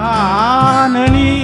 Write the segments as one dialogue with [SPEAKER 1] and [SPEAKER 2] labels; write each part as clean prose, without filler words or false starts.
[SPEAKER 1] ගජානනී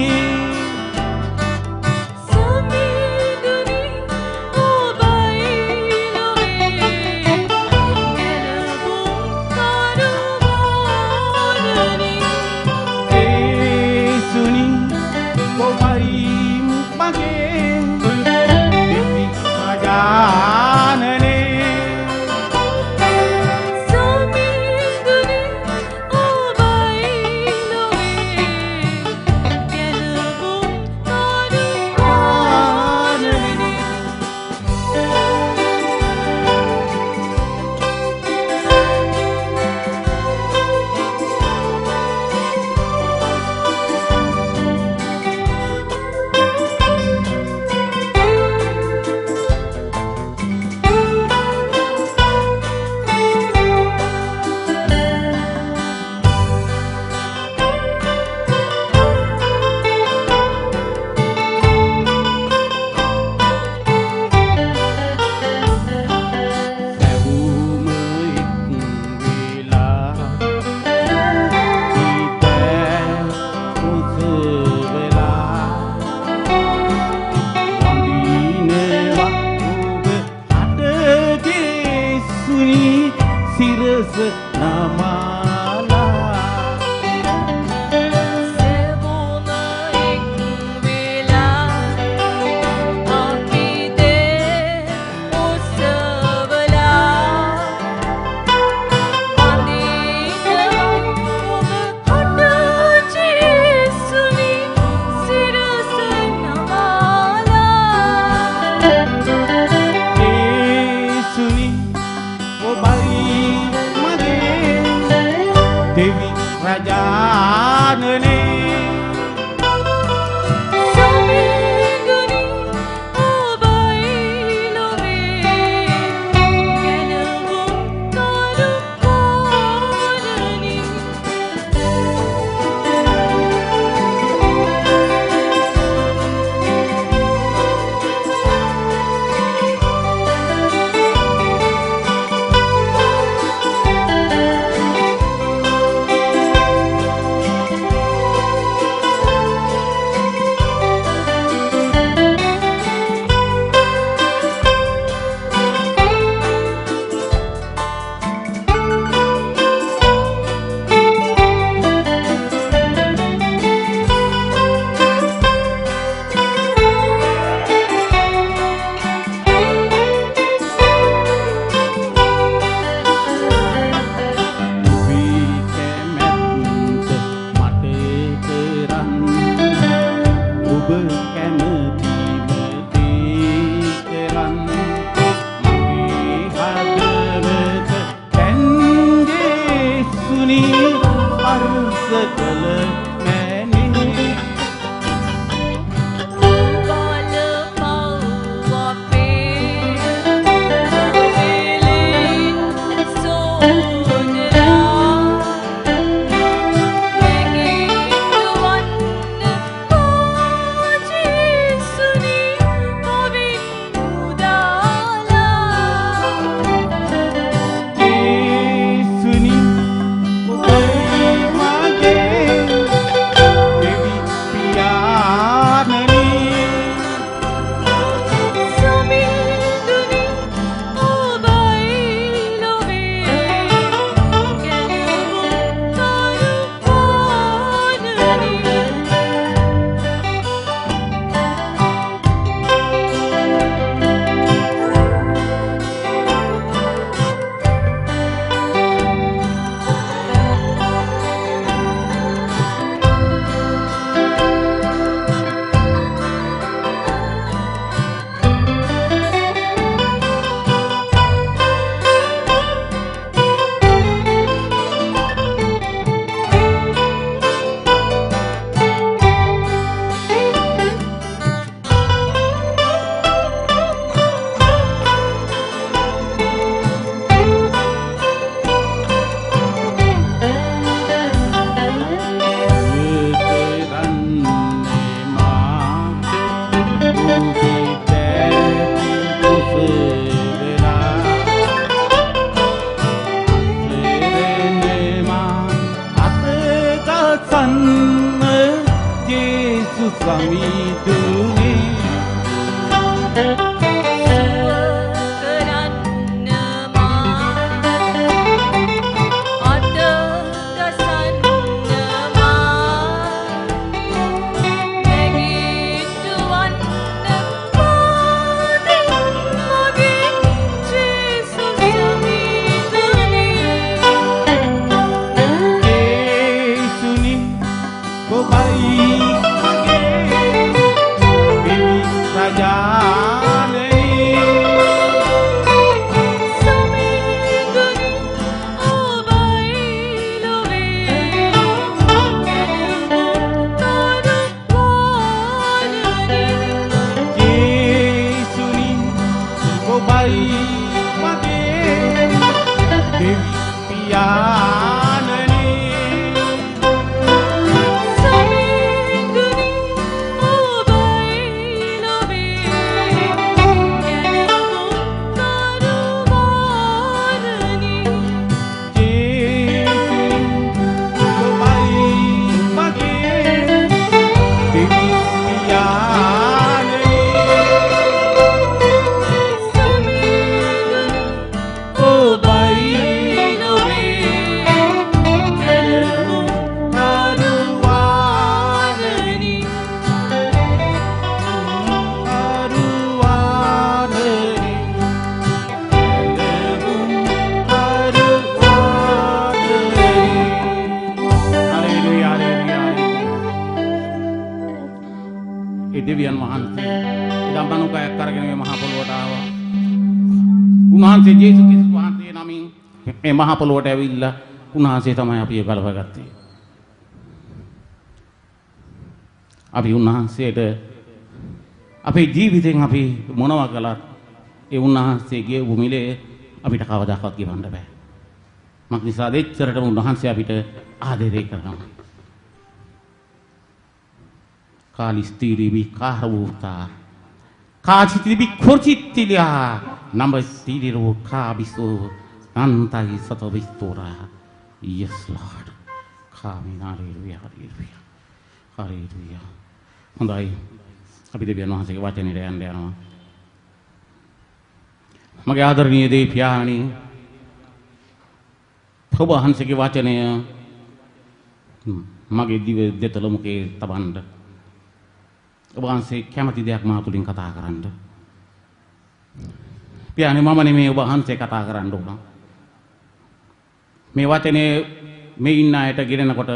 [SPEAKER 1] සමිඳුනේ මහ පොළොවට ඇවිල්ලා උන්වහන්සේ තමයි අපි ගලවගත්තේ. අපි උන්වහන්සේට අපේ ජීවිතෙන් අපි මොනවා කළත් ඒ උන්වහන්සේගේ උමිලේ අපිට කවදාකවත් ගෙවන්න බෑ. මක් නිසා දෙච්චරටම උන්වහන්සේ අපිට ආදරය කරනවා. කාලිස්තිරිවි කාරවුතා කාචිතිවි කොචිත්තිලියා නම්බස්තිරිරෝ කාබිසෝ Antai satu bistura, yes Lord, kami haleluya, haleluya, haleluya. Hondai, අපි දෙවියන් වහන්සේගේ වචනයට යන්න යනවා. මගේ ආදරණීය දේ පියාණනි, ඔබ වහන්සේගේ වචනය මගේ දිව දෙතල මුකේ තබන්න. ඔබ වහන්සේ කැමති දෙයක් මා තුලින් කතා කරන්න. පියාණනි මම නෙමෙයි ඔබ වහන්සේ කතා කරන්න ඕන. මේ වචනේ මේ ඉන්න අයට ගෙනනකොට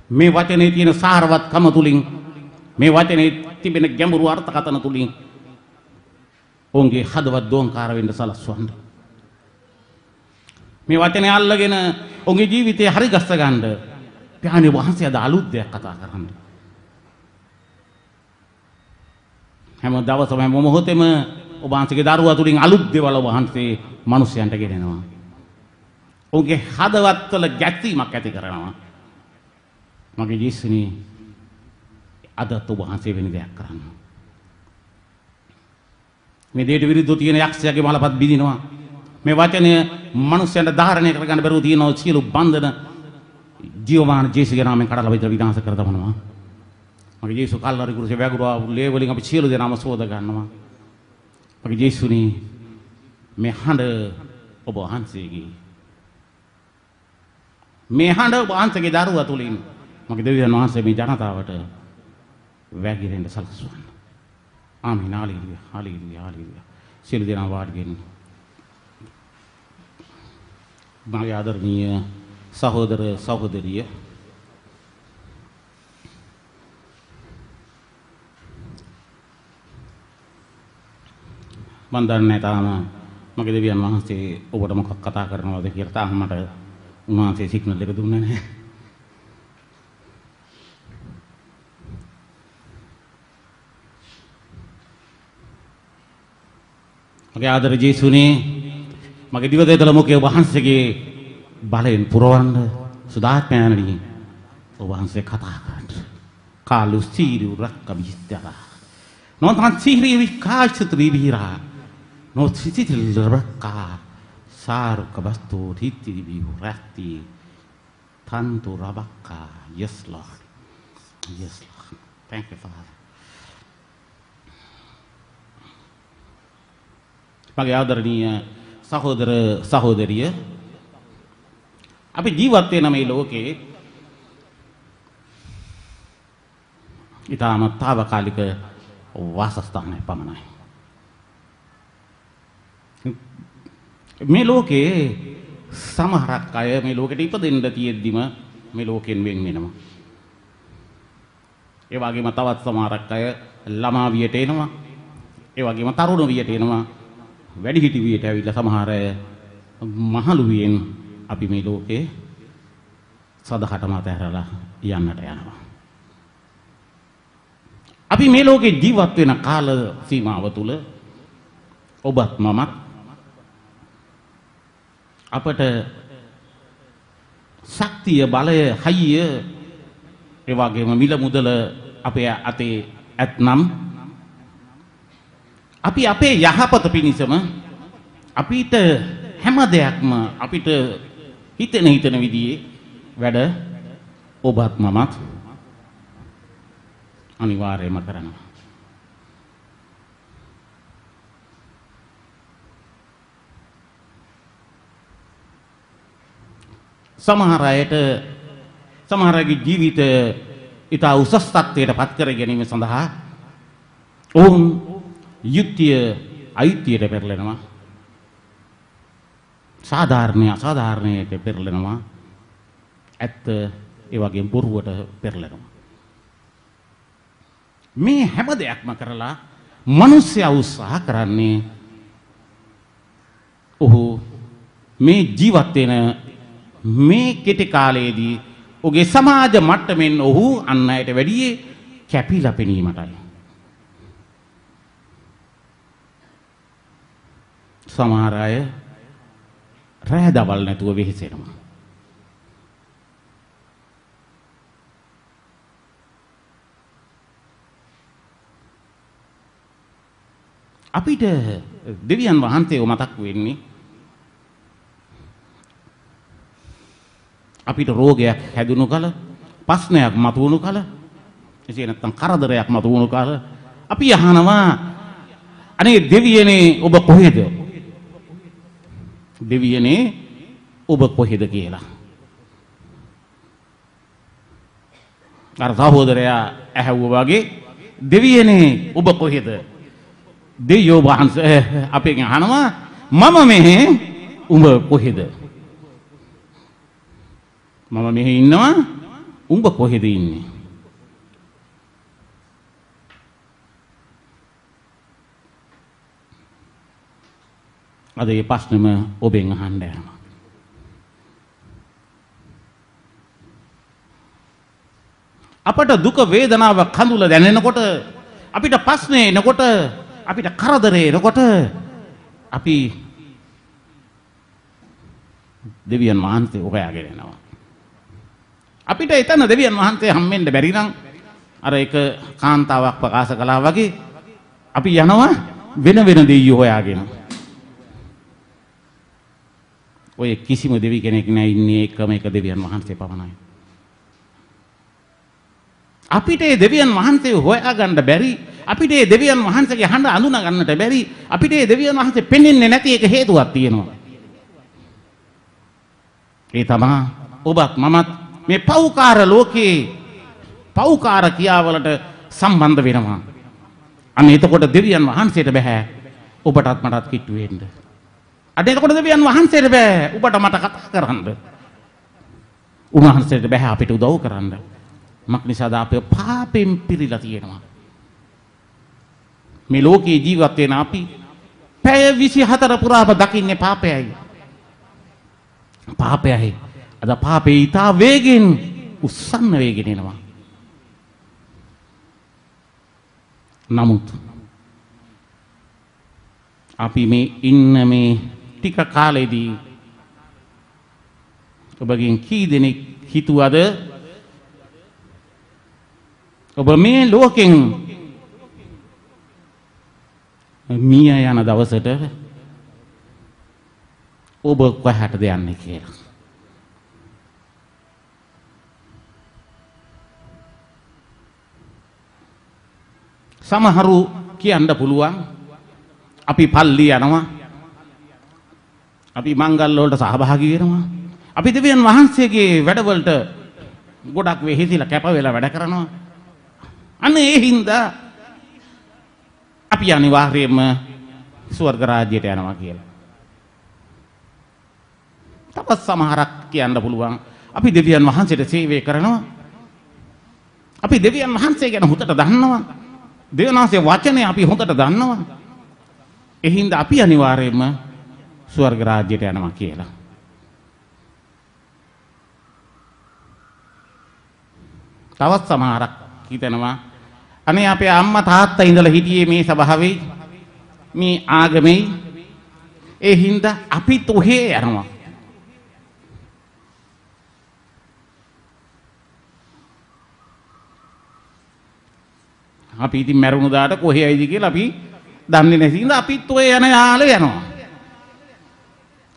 [SPEAKER 1] මේ වචනේ තියෙන සාරවත්කම තුලින් මේ වචනේ තිබෙන ගැඹුරු අර්ථකථන තුලින් ඔවුන්ගේ හදවත් දෝංකාර වෙන්න සලස්වන්න. මේ වචනේ අල්ලගෙන ඔවුන්ගේ ජීවිතේ හරි ගස්ස ගන්න පියාණන් වහන්සේ අද අලුත් දෙයක් කතා කරන්න. හැම දවසම හැම මොහොතෙම ඔබ වහන්සේගේ දරුවා තුලින් අලුත් දේවල් ඔබ වහන්සේ මිනිස්යන්ට ගෙනෙනවා. ඔවුන්ගේ හදවත්වල ගැටීමක් ඇති කරනවා. මගේ ජීසුනි අද ඔබ වහන්සේ වෙන දෙයක් කරන්න. මේ දෙයට විරුද්ධව තියෙන යක්ෂයාගේ මලපත් බිඳිනවා. මේ වචනය මිනිස්යන්ට ධාරණය කරගන්න බැරුව තියෙන සියලු බන්ධන ජීවමාන ජේසුගේ නාමයෙන් කඩලා විතර විනාශ කර දමනවා. මගේ ජේසු කල්වරි කුරුසේ වැගුරුවා ලේ වලින් අපි සියලු දෙනාම සෝද ගන්නවා. මගේ ජේසුනි මේ හඬ ඔබ වහන්සේගේ මේ හඬ ඔබ වහන්සේගේ දරුවා තුලින් මගේ දෙවියන් වහන්සේ මේ ජනතාවට වැගිරෙන්න සලස්වන්න. ආමීන්. Hallelujah, hallelujah, hallelujah. සියලු දෙනා වාඩිගෙන මගේ ආදරණීය සහෝදර සහෝදරිය මන් දන්නේ තාම මගේ දෙවියන් වහන්සේ ඔබට මොකක් කතා කරනවද කියලා තාම මට උන්වහන්සේ සිග්නල් එක දුන්නේ නැහැ. මගේ ආදර ජේසුනේ මගේ දිව දෙතල මොකේ වහන්සේගේ බලයෙන් පුරවන්න සුදාත්මයන්ණනි ඔබ වහන්සේ කතා කරන්න. කාලු සීරු රක්ක විස්තර නොතන් සීරි විකාශත්‍රි විරා නොසිතිල් රක්කා සාරුක බස්තු තිති විරාති තන්තු රබක්කා yes lord yes lord Thank you, Father. මගේ ආදරණීය සහෝදර සහෝදරිය අපි ජීවත් වෙන මේ ලෝකේ ඊටම తాවකාලික වාසස්ථානයක් පමණයි. මේ ලෝකේ සමහරක් අය මේ ලෝකෙට ඉපදෙන්න තියෙද්දිම මේ ලෝකෙන් වෙන් වෙනවා. ඒ වගේම තවත් සමහරක් අය ළමා වියට එනවා. ඒ වගේම තරුණ වියට එනවා. වැඩිහිටි වියට ඇවිල්ලා සමහර අය මහලු වියෙන් අපි මේ ලෝකේ සදහටම අතහැරලා යන්නට යනවා. අපි මේ ලෝකේ ජීවත් වෙන කාල සීමාව තුළ ඔබත් මමත් අපට ශක්තිය බලය හයිය ඒ වගේම මිල මුදල අපේ අතේ ඇතනම් අපි අපේ යහපත පිණිසම අපිට හැම දෙයක්ම අපිට හිතෙන විදිහේ වැඩ ඔබත් මමත් අනිවාර්යයෙන්ම කරනවා. සමහර අයට සමහරගේ ජීවිත ඉතා උසස් තත්ත්වයට පත් කර ගැනීම සඳහා ඔවුන් යුක්තිය අයිතියට පෙරලෙනවා. සාධාරණය අසාධාරණයට පෙරලෙනවා. ඇත්ත ඒ වගේම බොරුවට පෙරලෙනවා. මේ හැම දෙයක්ම කරලා මිනිස්සයා උත්සාහ කරන්නේ ඔහු මේ ජීවත් වෙන මේ කෙටි කාලයේදී ඔහුගේ සමාජ මට්ටමින් ඔහු අන් අයට වැඩිය කැපිලා පෙනීමටයි. සමහර අය රැය දවල් නැතුව වෙහෙසෙනවා. අපිට දෙවියන් වහන්සේව මතක් වෙන්නේ අපිට රෝගයක් හැදුණු කල, ප්‍රශ්නයක් මතුවුණු කල, එසේ නැත්නම් කරදරයක් මතුවුණු කල අපි අහනවා අනේ දෙවියනේ ඔබ කොහෙද? දෙවියනේ ඔබ කොහෙද කියලා. අර සහෝදරයා ඇහුවා වගේ දෙවියනේ ඔබ කොහෙද? දෙවියෝ වහන්සේ අපෙන් අහනවා මම මෙහෙ උඹ කොහෙද? මම මෙහෙ ඉන්නවා උඹ කොහෙද ඉන්නේ? අද මේ ප්‍රශ්නෙම ඔබෙන් අහන්න යනවා. අපට දුක වේදනාව කඳුල දැනෙනකොට අපිට ප්‍රශ්නේ එනකොට අපිට කරදරේ එනකොට අපි දෙවියන් වහන්සේ හොයාගෙන යනවා. අපිට එතන දෙවියන් වහන්සේ හම්බෙන්න බැරි නම් අර එක කාන්තාවක් ප්‍රකාශ කළා වගේ අපි යනවා වෙන වෙන දෙවියෝ හොයාගෙන. ඔය කිසිම දෙවි කෙනෙක් නෑ ඉන්නේ එකම එක දෙවියන් වහන්සේ පමණයි. අපිට මේ දෙවියන් වහන්සේ හොයාගන්න බැරි, අපිට මේ දෙවියන් වහන්සේගේ හඬ අඳුනා ගන්නට බැරි, අපිට මේ දෙවියන් වහන්සේ පෙන්වන්නේ නැති එක හේතුවක් තියෙනවා. ඒ තමයි ඔබත් මමත් මේ පෞකාර ලෝකේ පෞකාර ක්‍රියාවලට සම්බන්ධ වෙනවා. අන්න එතකොට දෙවියන් වහන්සේට බෑ ඔබටත් මටත් කිට්ටු වෙන්න. අද එතකොට දෙවියන් වහන්සේට බෑ ඔබට මට කතා කරන්න. උන්වහන්සේට බෑ අපිට උදව් කරන්න. මක්නිසාද අපේ පාපෙන් පිරීලා තියෙනවා. මේ ලෝකේ ජීවත් වෙන අපි පැය 24 පුරාම දකින්නේ පාපයයි. පාපයයි. අද පාපේ ඊටා වේගෙන් උස්සන්න වේගෙන එනවා. නමුත් අපි මේ ඉන්න මේ ටික කාලෙදී ඔබගෙන් කී දෙනෙක් හිතුවද ඔබ මේ ලෝකෙන් මිය යන දවසට ඔබ කොහටද යන්නේ කියලා? සමහරු කියන්න පුළුවන් අපි පල්ලි යනවා. අපි මංගල් වලට සහභාගී වෙනවා. අපි දෙවියන් වහන්සේගේ වැඩවලට ගොඩක් වෙහෙසිලා කැප වෙලා වැඩ කරනවා. අන්න ඒ හින්දා අපි අනිවාර්යයෙන්ම ස්වර්ග රාජ්‍යයට යනවා කියලා. තවත් සමහරක් කියන්න පුළුවන් අපි දෙවියන් වහන්සේට සේවය කරනවා. අපි දෙවියන් වහන්සේ ගැන හොඳට දන්නවා. දෙවියන් වහන්සේ වචනේ අපි හොඳට දන්නවා. ඒ හින්දා අපි අනිවාර්යයෙන්ම ස්වර්ග රාජ්‍යයට යනවා කියලා. තවත් සමහරක් හිතනවා අනේ අපේ අම්මා තාත්තා ඉඳලා හිටියේ මේ සභාවේ මේ ආගමේ ඒ හින්දා අපි තොහේ යනවා. අපි ඉතින් මැරුණු දාට කොහේ ඇයිද කියලා අපි දන්නේ නැති හින්දා අපිත් ඔය යන යාලේ යනවා.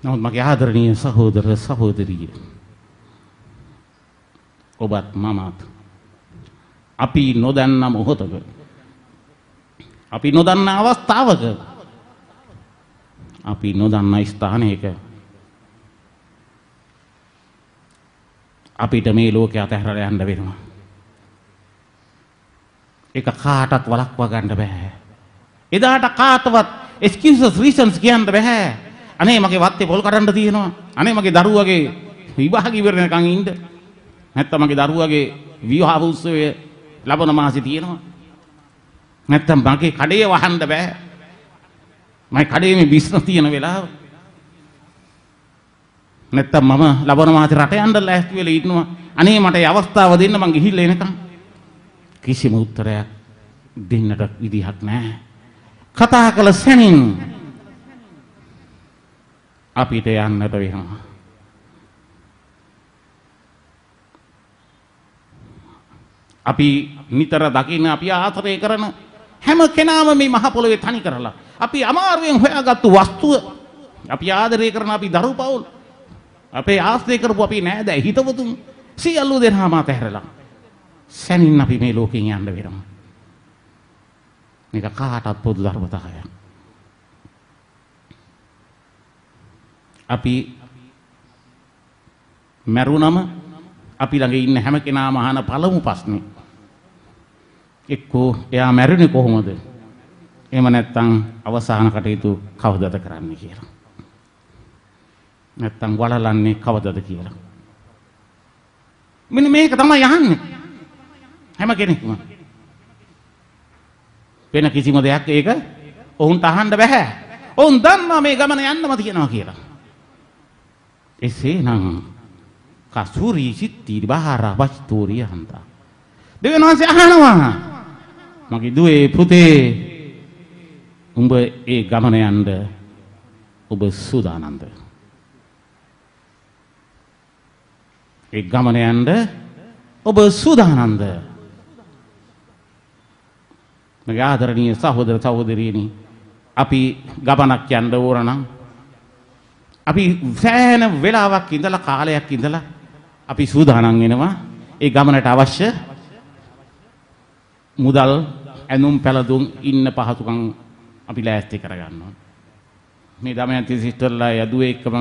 [SPEAKER 1] නමුත් මගේ ආදරණීය සහෝදර සහෝදරිය ඔබත් මමත් අපි නොදන්න මොහොතක අපි නොදන්න අවස්ථාවක අපි නොදන්න ස්ථානයක අපිට මේ ලෝකේ අතහැරලා යන්න වෙනවා. ඒක කාටවත් වළක්වා ගන්න බෑ. එදාට කාටවත් excuses reasons කියන්න බෑ. අනේ මගේ වත්තේ පොල් කඩන්න තියෙනවා. අනේ මගේ දරුවගේ විවාහ ඉවරනකන් ඉන්න. නැත්තම් මගේ දරුවගේ විවාහ උත්සවය ලබන මාසේ තියෙනවා. නැත්තම් මගේ කඩේ වහන්න බෑ. මගේ කඩේ මේ බිස්නස් තියෙන වෙලාව. නැත්තම් මම ලබන මාසේ රට යන්න ලෑස්ති වෙලා ඉන්නවා. අනේ මට ඒ අවස්ථාව දෙන්න මං ගිහිල්ලා එනකම්. කිසිම උත්තරයක් දෙන්නට විදිහක් නැහැ. කතා කළ සැනින් අපිට යන්නට වෙනවා. අපි නිතර දකින්න අපි ආශ්‍රය කරන හැම කෙනාම මේ මහ පොළොවේ තනි කරලා අපි අමාරුවෙන් හොයාගත්තු වස්තුව අපි ආදරය කරන අපි දරු පවුල් අපේ ආශ්‍රය කරපු අපි නෑදෑ හිතවතුන් සියලු දෙනාම අතහැරලා සැනින් අපි මේ ලෝකෙන් යන්න වෙනවා. මේක කාටවත් පොදු ධර්මතාවයක්. අපි මරුණම අපි ළඟ ඉන්න හැම කෙනාම අහන පළමු ප්‍රශ්නේ එක්කෝ එයා මැරුණේ කොහොමද? එහෙම නැත්නම් අවසාන කටයුතු කවදද කරන්න කියලා. නැත්නම් වලලන්නේ කවදද කියලා. මෙන්න මේක තමයි අහන්නේ. හැම කෙනෙක්ම. වෙන කිසිම දෙයක් ඒක ඔවුන්ට අහන්න බෑ. ඔවුන් දන්නවා මේ ගමන යන්නම තියනවා කියලා. එසේනම් කසූරි සිත්ති බහාර වස්තුරිය හන්දා. දෙවියන් වහන්සේ අහනවා මගේ දුවේ පුතේ උඹ ඒ ගමන යන්න ඔබ සූදානම්ද? ඒ ගමන යන්න ඔබ සූදානම්ද? මගේ ආදරණීය සහෝදර සහෝදරියනි අපි ගමනක් යන්න ඕන නම් අපි සෑහෙන වෙලාවක් ඉඳලා කාලයක් ඉඳලා අපි සූදානම් වෙනවා ඒ ගමනට අවශ්‍ය මුදල් ඇඳුම් පැළඳුම් ඉන්න පහසුකම් අපි ලෑස්ති කරගන්නවා. මේ දමයන්ති සිස්ටර්ලා යදුවේ එක්කම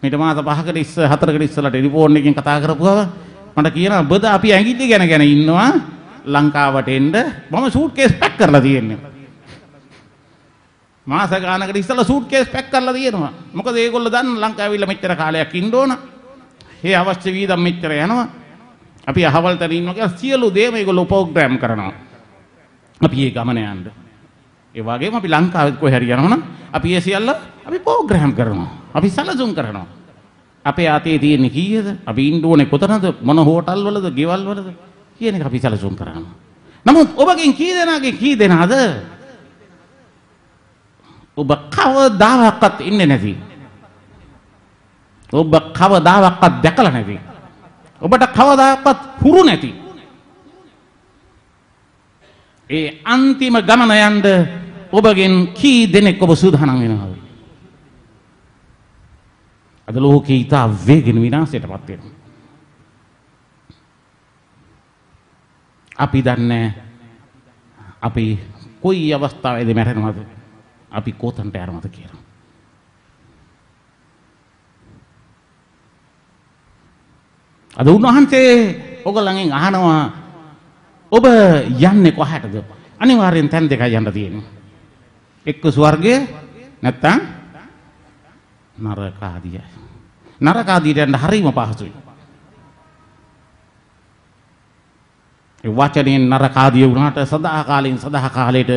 [SPEAKER 1] මේට මාස 5කට 4කට ඉස්සලා ටෙලිෆෝන් එකකින් කතා කරපුවා මට කියනවා බද අපි ඇඟිලි ගැන ඉන්නවා ලංකාවට එන්න මම සූට්කේස් පැක් කරලා තියෙන්නේ. මාස ගානකට ඉස්සලා සූට්කේස් පැක් කරලා තියෙනවා. මොකද ඒගොල්ලෝ දන්න ලංකාවේ ඉන්න මෙච්චර කාලයක් ඉන්න ඕන. ඒ අවශ්‍ය වීදම් මෙච්චර යනවා. අපි අහවල් තැන ඉන්නවා කියලා සියලු දේම ඒගොල්ලෝ ප්‍රෝග්‍රෑම් කරනවා. අපි මේ ගමන යන්න. ඒ වගේම අපි ලංකාවේ කොහේ හරි යනවනම් අපි ඒ සියල්ල අපි ප්‍රෝග්‍රෑම් කරනවා. අපි සැලසුම් කරනවා. අපේ අතේ තියෙන්නේ කීයද? අපි ඉන්න ඕනේ කොතනද? මොන හෝටල් වලද? ගෙවල් වලද? කියන එක අපි සැලසුම් කරනවා. නමුත් ඔබගෙන් කී දෙනාද? ඔබ කවදාවත් ඉන්නේ නැති. ඔබ කවදාවත් දැකලා නැති. ඔබට කවදාවත් හුරු නැති. ඒ අන්තිම ගමන යන්න ඔබගෙන් කී දෙනෙක් ඔබ සූදානම් වෙනවද? අද ලෝකේ ඉතා වේගෙන් විනාශයටපත් වෙනවා. අපි දන්නේ අපි කොයි අවස්ථාවේදී මැරෙනවද? අපි කොතනට යනවද කියලා. අද උන්වහන්සේ ඔයගොල්ලන්ගෙන් අහනවා ඔබ යන්නේ කොහටද? අනිවාර්යෙන් තැන් දෙකයි යන්න තියෙන්නේ. එක්ක ස්වර්ගය නැත්නම් නරක ආදිය. නරක ආදියට යන්න හරිම පහසුයි. ඒ වචනේ නරක ආදිය වුණාට සදා කාලයට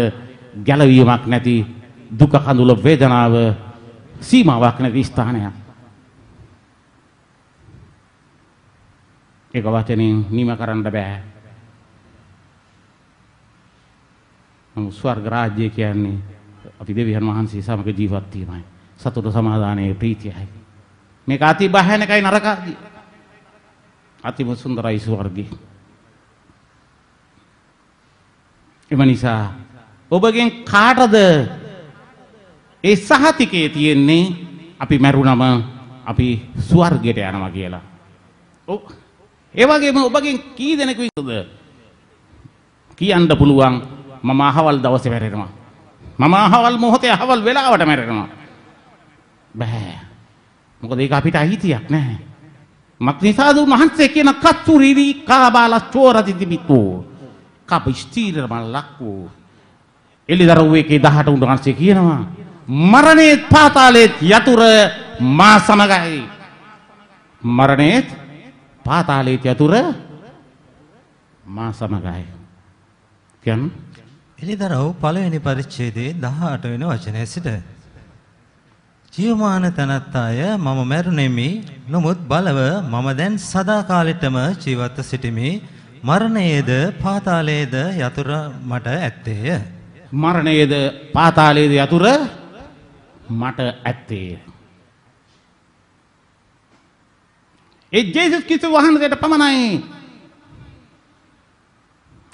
[SPEAKER 1] ගැලවීමක් නැති දුක කඳුල වේදනාව සීමාවක් නැති ස්ථානයක්. ඒක වචනෙන් නිම කරන්න බෑ. නමුත් ස්වර්ග රාජ්‍ය කියන්නේ අපි දෙවියන් වහන්සේ සමග ජීවත් වීමයි. සතුට සමාදානයේ ප්‍රීතියයි. මේක අති භයානකයි නරකයි. අතිම සුන්දරයි ස්වර්ගය. එම නිසා ඔබගෙන් කාටද ඒ සහතිකයේ තියෙන්නේ අපි මැරුණම අපි ස්වර්ගයට යනවා කියලා. ඔව්. ඒ වගේම ඔබගෙන් කී දෙනෙකුද කියන්න පුළුවන් මම අහවල් දවසේ මැරෙනවා. මම අහවල් මොහොතේ අහවල් වෙලාවට මැරෙනවා. බෑ. මොකද ඒක අපිට අයිතියක් නැහැ. මක්නිසාද උන්වහන්සේ කියන කච්චුරිරි කාබාලා චෝරති තිබිතෝ. කපිස්තීර මල්ලක්කෝ. එළිදරුවේකේ 18 උන්වහන්සේ කියනවා මරණේ පාතාලේ යතුරු මා සමගයි. මරණේ පාතාලේ යතුරු මා සමගයි. කියන්න
[SPEAKER 2] එළිදරව් පළවෙනි පරිච්ඡේදයේ 18 වෙනි වචනයේ සිට ජීවමාන තනත්තාය මම මැරුණෙමි නමුත් බලව මම දැන් සදාකාලෙටම ජීවත්ව සිටිමි මරණයේද පාතාලයේද යතුරු මට ඇත්තේය
[SPEAKER 1] මරණයේද පාතාලයේද යතුරු මට ඇත්තේය ඒ ජේසුස් ක්‍රිස්තුස් වහන්සේට පමණයි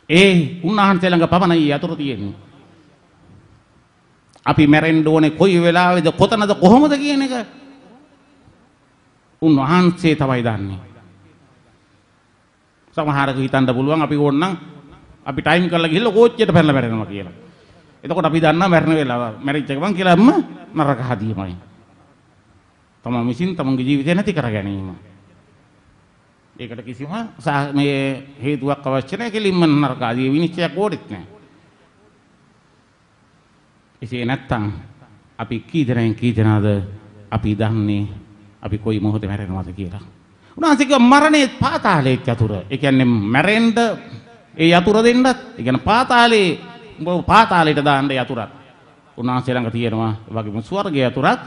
[SPEAKER 1] ඒ උන්වහන්සේ ළඟ පමණයි යතුරු තියෙන්නේ. අපි මැරෙන්න ඕනේ කොයි වෙලාවෙද කොතනද කොහොමද කියන එක උන්වහන්සේ තමයි දන්නේ. සමහරක හිතන්න පුළුවන් අපි ඕනනම් අපි ටයිම් කරලා ගිහලා කෝච්චියට පැනලා මැරෙනවා කියලා. එතකොට අපි දන්නා මැරෙන වෙලාව මැරිච්ච ගමන් කියලාම නරක හදීමයි. තමන් විසින් තමන්ගේ ජීවිතය නැති කර ගැනීම. ඒකට කිසිම මේ හේතුවක් අවශ්‍ය නැහැ කෙලින්ම නරක ආදී විනිශ්චයක් ඕනෙත් නැහැ. එසේ නැත්තම් අපි කී දෙනාද අපි දන්නේ අපි කොයි මොහොතේ මැරෙනවද කියලා. උනාසික මරණේ පාතාලයේ යතුරු. ඒ කියන්නේ මැරෙන්න ඒ යතුරු දෙන්නත් ඒ කියන්නේ පාතාලේ පාතාලයට දාන්න යතුරක්. උන්වහන්සේ ළඟ තියෙනවා ඒ වගේම ස්වර්ගයේ යතුරක්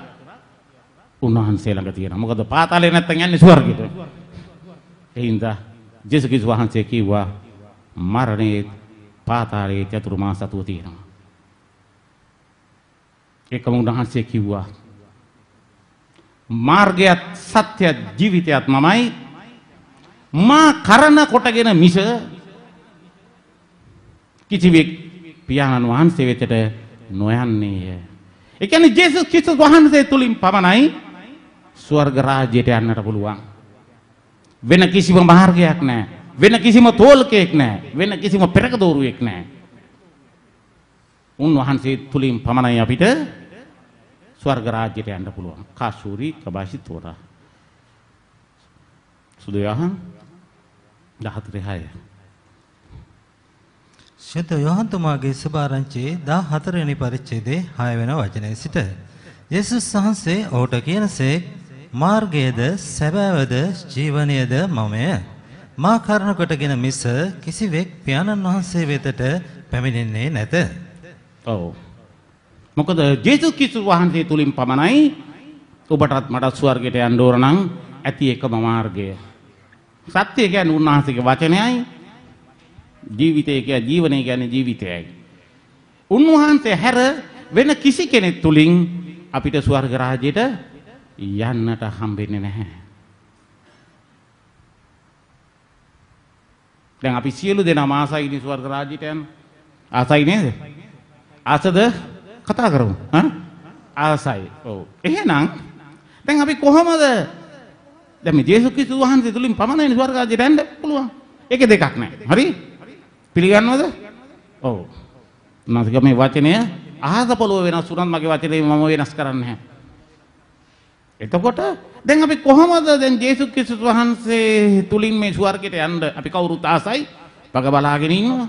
[SPEAKER 1] උන්වහන්සේ ළඟ තියෙනවා. මොකද පාතාලේ නැත්තම් යන්නේ ස්වර්ගයට. එහින්දා ජේසුස් ක්‍රිස්තුස් වහන්සේ කිව්වා මරණේ පාතාලයේ යතුරු මා සතුව තියෙනවා. ඒකම උන්වහන්සේ කිව්වා මාර්ගයත් සත්‍යත් ජීවිතයත් මමයි මා කරන කොටගෙන මිස කිසිවෙක් පියාණන් වහන්සේ වෙතට නොයන්නේය. ඒ කියන්නේ ජේසුස් ක්‍රිස්තුස් වහන්සේ තුලින් පමණයි ස්වර්ග රාජ්‍යයට යන්නට පුළුවන්. වෙන කිසිම මාර්ගයක් නැහැ. වෙන කිසිම තෝල්කයක් නැහැ. වෙන කිසිම පෙරක දෝරුවෙක් නැහැ. උන්වහන්සේ තුලින් පමණයි අපිට ස්වර්ග රාජ්‍යයට යන්න පුළුවන්. කාසූරි කබාසිතෝරා. සුදයහන් 14:6.
[SPEAKER 2] ශුද්ධ යෝහන් තුමාගේ සුභාරංචියේ 14 වෙනි පරිච්ඡේදයේ 6 වෙනි වචනයේ සිට යේසුස් වහන්සේ ඔහුට කියනසේ මාර්ගයේද සැබෑවද ජීවනයේද මමය. මා කරන කොටගෙන මිස කිසිවෙක් පියාණන් වහන්සේ වෙතට පැමිණෙන්නේ නැත.
[SPEAKER 1] ඔව්. මොකද ජේසුස් ක්‍රිස්තුස් වහන්සේ තුලින් පමණයි ඔබටත් මටත් ස්වර්ගයට යන්න ඕන නම් ඇති එකම මාර්ගය. සත්‍ය කියන්නේ උන්වහන්සේගේ වචනයයි. ජීවිතය කියන්නේ ජීවනය කියන්නේ ජීවිතයයි. උන්වහන්සේ හැර වෙන කිසි කෙනෙක් තුලින් අපිට ස්වර්ග රාජ්‍යයට යන්නට හම්බෙන්නේ නැහැ. දැන් අපි සියලු දෙනා ආසයිනේ ස්වර්ග රාජ්‍යයට යන්න. ආසයි නේද? ආසද කතා කරමු. ආසයි. ඔව්. එහෙනම් දැන් අපි කොහොමද දැන් මේ ජේසුස් ක්‍රිස්තුස් වහන්සේ තුලින් පමණයි ස්වර්ග රාජ්‍යයට යන්න පුළුවන්. ඒකේ දෙකක් නැහැ. හරි? පිළිගන්නවද? ඔව්. උන්වහන්සේ කිව්වා මේ වචනය ආහත පොළොව වෙනස් වුණත් මගේ වචනේ මම වෙනස් කරන්නේ නැහැ. එතකොට දැන් අපි කොහොමද දැන් ජේසුස් ක්‍රිස්තුස් වහන්සේ තුලින් මේ ස්වර්ගයට යන්න අපි කවුරුත් ආසයි වග බලාගෙන ඉන්නවා.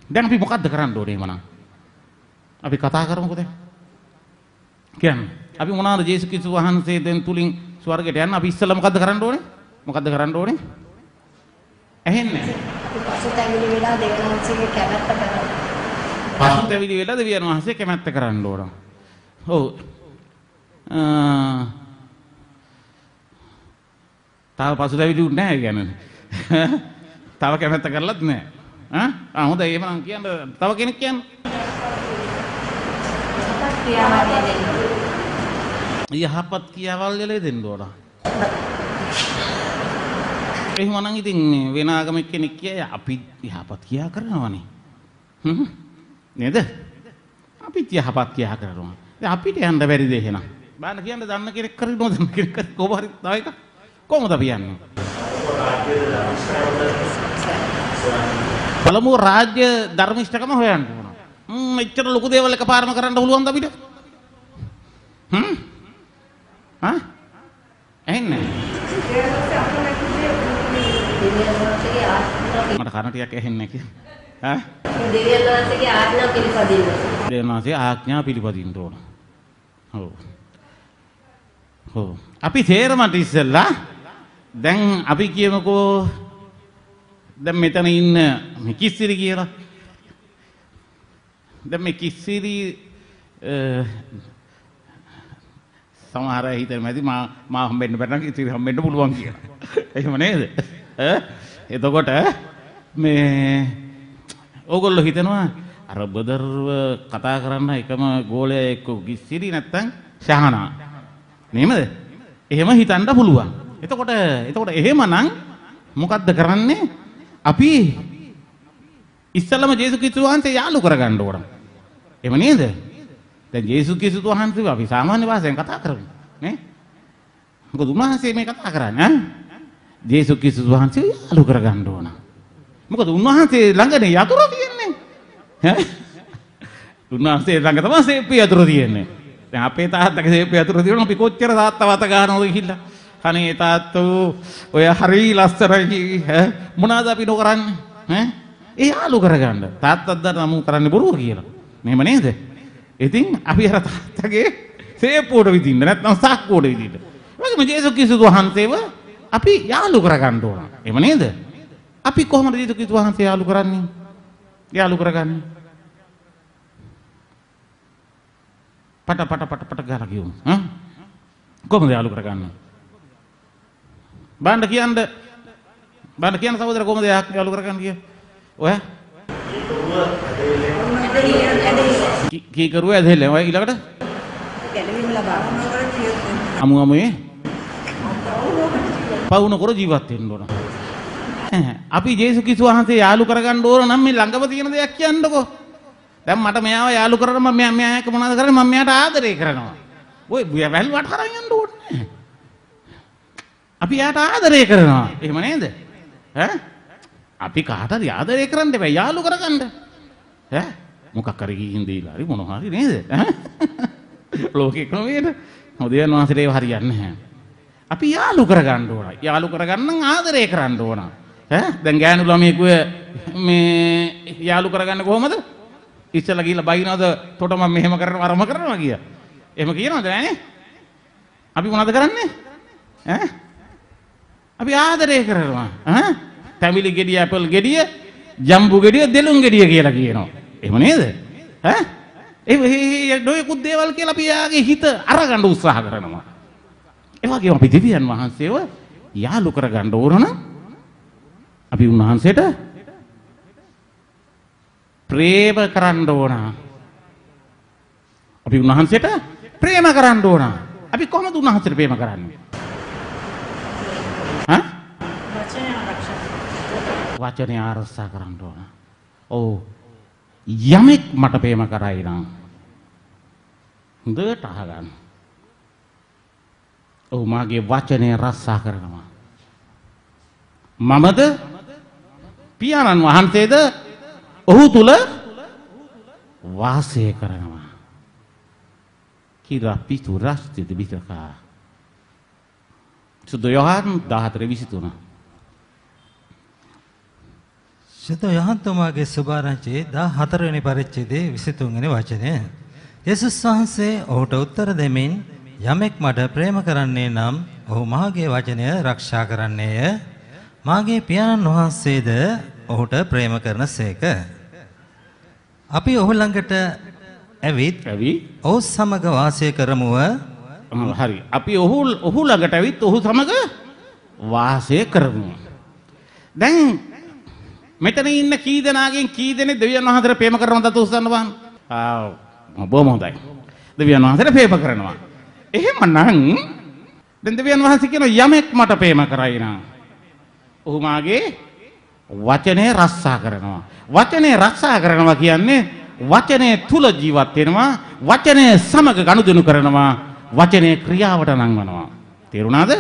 [SPEAKER 1] දැන් අපි මොකද්ද කරන්න ඕනේ මනම්? අපි කතා කරමුකෝ දැන්. කියන්නේ අපි මොනවාද ජේසුස් ක්‍රිස්තුස් වහන්සේ දැන් තුලින් ස්වර්ගයට යන්න අපි ඉස්සෙල්ලා මොකද්ද කරන්න ඕනේ? මොකද්ද කරන්න ඕනේ? ඇහෙන්නේ?
[SPEAKER 3] පසුතැවිලි වෙලා දෙවියන් වහන්සේගේ කැමැත්ත කරන්න.
[SPEAKER 1] පසුතැවිලි වෙලා දෙවියන් වහන්සේ කැමැත්ත කරන්න ඕන. ඔව්. තාම පසුතැවිලි උන්නේ නැහැ කියන්නේ. තව කැමැත්ත කරලත් නැහැ. හොඳයි එහෙනම් කියන්න තව කෙනෙක් කියන්න. යහපත් ක්‍රියාවල් වල දෙන්න ඕන. එහෙම නම් ඉතින් වෙන ආගමික කෙනෙක් කියයි අපි යහපත් ක්‍රියා කරනවානේ. නේද? අපිත් යහපත් ක්‍රියා කරනවා. දැන් අපිට යන්න බැරිද එහෙනම්? බාන්න කියන්න දන්න කෙනෙක් කරේ නොදන්න කෙනෙක් කරේ කොහොම හරි තව එකක්. කොහොමද අපි යන්නේ? පළමුව රාජ්‍ය ධර්මිෂ්ඨකම හොයන්න ඕන. මෙච්චර ලොකු දේවල් එකපාරම කරන්න පුළුවන්ද අපිට? ඇහෙන්නේ? මට කන ටිකක් ඇහෙන්නේ නැහැ.
[SPEAKER 3] දෙවියන් වහන්සේගේ ආඥා පිළිපදින්න.
[SPEAKER 1] දෙවියන් වහන්සේ ආඥා පිළිපදින්න ඕන. ඔව්. ඔව්. අපි තේරමට ඉස්සෙල්ලා දැන් අපි කියමුකෝ දැන් මෙතන ඉන්න මේ කිස්සිරි කියලා. දැන් මේ කිස්සිරි සමහර අය හිතන්නේ මැදි මා හම්බෙන්න බැරි නම් කිස්සිරි හම්බෙන්න පුළුවන් කියලා. එහෙම නේද? එතකොට මේ ඕගොල්ලෝ හිතනවා අර බදර්ව කතා කරන්න එකම ගෝලයා එක්ක කිස්සිරි නැත්තම් ශහනා. නේමද? එහෙම හිතන්න පුළුවන්. එතකොට එහෙමනම් මොකද්ද කරන්නේ? අපි ඉස්සල්ලාම ජේසුස් ක්‍රිස්තුස් වහන්සේ යාළු කරගන්න ඕන. එහෙම නේද? දැන් ජේසුස් ක්‍රිස්තුස් වහන්සේ අපි සාමාන්‍ය භාෂාවෙන් කතා කරමු නේ? මොකද උන්වහන්සේ මේ කතා කරන්නේ ජේසුස් ක්‍රිස්තුස් වහන්සේ යාළු කරගන්න ඕන. මොකද උන්වහන්සේ ළඟනේ යතුරු තියෙන්නේ. ඈ? උන්වහන්සේ ළඟ තමයි සේප්පු යතුරු තියෙන්නේ. දැන් අපේ තාත්තගේ සේප්පු යතුරු තියෙනවා අපි කොච්චර තාත්තා වත ගන්නවද කියලා. අනේ තාත්තෝ ඔය හරි ලස්සනයි මොනවාද අපි නොකරන්නේ ඈ ඒ යාළු කරගන්න තාත්තත් දන්නා මම කරන්නේ බොරුව කියලා මෙහෙම නේද ඉතින් අපි අර තාත්තගේ සේප්පුවට විදින්න නැත්නම් සාක්කුවට විදින්න වගේම ජේසුස් ක්‍රිස්තුස් වහන්සේව අපි යාළු කරගන්න ඕන එහෙම නේද අපි කොහොමද ජේසුස් ක්‍රිස්තුස් වහන්සේ යාළු කරන්නේ යාළු කරගන්නේ පට ගාලා කියමු කොහොමද යාළු කරගන්නේ බාන්න කියන්න සහෝදර කොහොමද යාළු කරගන්න කිය ඔය කීකරුව ඇදෙල්ල ඔය ඊළඟට
[SPEAKER 3] ගැලවීම ලබා
[SPEAKER 1] අමුයේ පවුන කර ජීවත් වෙන්න ඕන අපි ජේසුස් ක්‍රිස්තුස් වහන්සේ යාළු කරගන්න ඕන නම් මේ ළඟම තියෙන දෙයක් කියන්නකෝ දැන් මට මෙයාව යාළු කරලා මම මෙයා එක්ක මොනවද කරන්නේ මම මෙයාට ආදරය කරනවා ඔය වැල්වට හරන් යන්න ඕනේ අපි යාට ආදරය කරනවා එහෙම නේද ඈ අපි කාට හරි ආදරය කරන්න බෑ යාළු කරගන්න ඈ මොකක් හරි ගිහින් දීලා හරි මොනවා හරි නේද ඈ ලෝකේ ක්‍රමයේද මොදේන් වහන්සේට ඒව හරියන්නේ නැහැ අපි යාළු කරගන්න ඕන යාළු කරගන්න නම් ආදරය කරන්න ඕන ඈ දැන් ගෑනු ළමයෙකුව මේ යාළු කරගන්න කොහොමද ඉස්සලා ගිහිල්ලා බයිනවද තොට මම මෙහෙම කරනවා අරම කරනවා කිය. එහෙම කියනවද නෑනේ? අපි මොනවද කරන්නේ? ඈ? අපි ආදරය කරනවා. ඈ? තැඹිලි ගෙඩිය, ඇපල් ගෙඩිය, ජම්බු ගෙඩිය, දෙලුම් ගෙඩිය කියලා කියනවා. එහෙම නේද? ඈ? ඒ නොයෙකුත් දේවල් කියලා අපි යාගේ හිත අරගන්න උත්සාහ කරනවා. ඒ වගේම අපි දෙවියන් වහන්සේව යාළු කරගන්න ඕන නම් අපි උන්වහන්සේට ප්‍රේම කරන්න ඕන. අපි උන්වහන්සේට ප්‍රේම කරන්න ඕන. අපි කොහොමද උන්වහන්සේට ප්‍රේම කරන්නේ? ඈ? වචනය ආරක්ෂා කරන්න ඕන. ඔව්. යමෙක් මට ප්‍රේම කරයි නම් හොඳට අහගන්න. ඔව් මාගේ වචනය ආරක්ෂා කරනවා. මමද පියාණන් වහන්සේද ඔහු තුල වාසය කරනවා. කියලා පිටු රස්තිද විතරකා. සුදු යෝහන් 14:23.
[SPEAKER 2] සුදු යෝහන් තුමාගේ සුභාරංචියේ 14 වෙනි පරිච්ඡේදයේ 23 වෙනි වචනය. යේසුස් වහන්සේ ඔහුට උත්තර දෙමින් යමෙක් මට ප්‍රේම කරන්නේ නම් ඔහු මාගේ වචනය ආරක්ෂා කරන්නේය. මාගේ පියාණන් වහන්සේද ඔහුට ප්‍රේම කරනසේක. අපි ඔහු ළඟට ඇවිත් ඔහු සමග වාසය කරමුව.
[SPEAKER 1] හරි. අපි ඔහු ළඟට ඇවිත් ඔහු සමග වාසය කරමු. දැන් මෙතන ඉන්න කී දෙනාගෙන් කී දෙනෙක් දෙවියන් වහන්සේට ප්‍රේම කරනවද උස්සන්න බලන්න. බොහොම හොඳයි. දෙවියන් වහන්සේට ප්‍රේම කරනවා. එහෙමනම් දැන් දෙවියන් වහන්සේ කියන යමෙක් මට ප්‍රේම කරයි නම් ඔහු මාගේ වචනේ රක්ෂා කරනවා. වචනේ රක්ෂා කරනවා කියන්නේ වචනේ තුල ජීවත් වෙනවා. වචනේ සමග ගනුදෙනු කරනවා. වචනේ ක්‍රියාවට නංවනවා. තේරුණාද?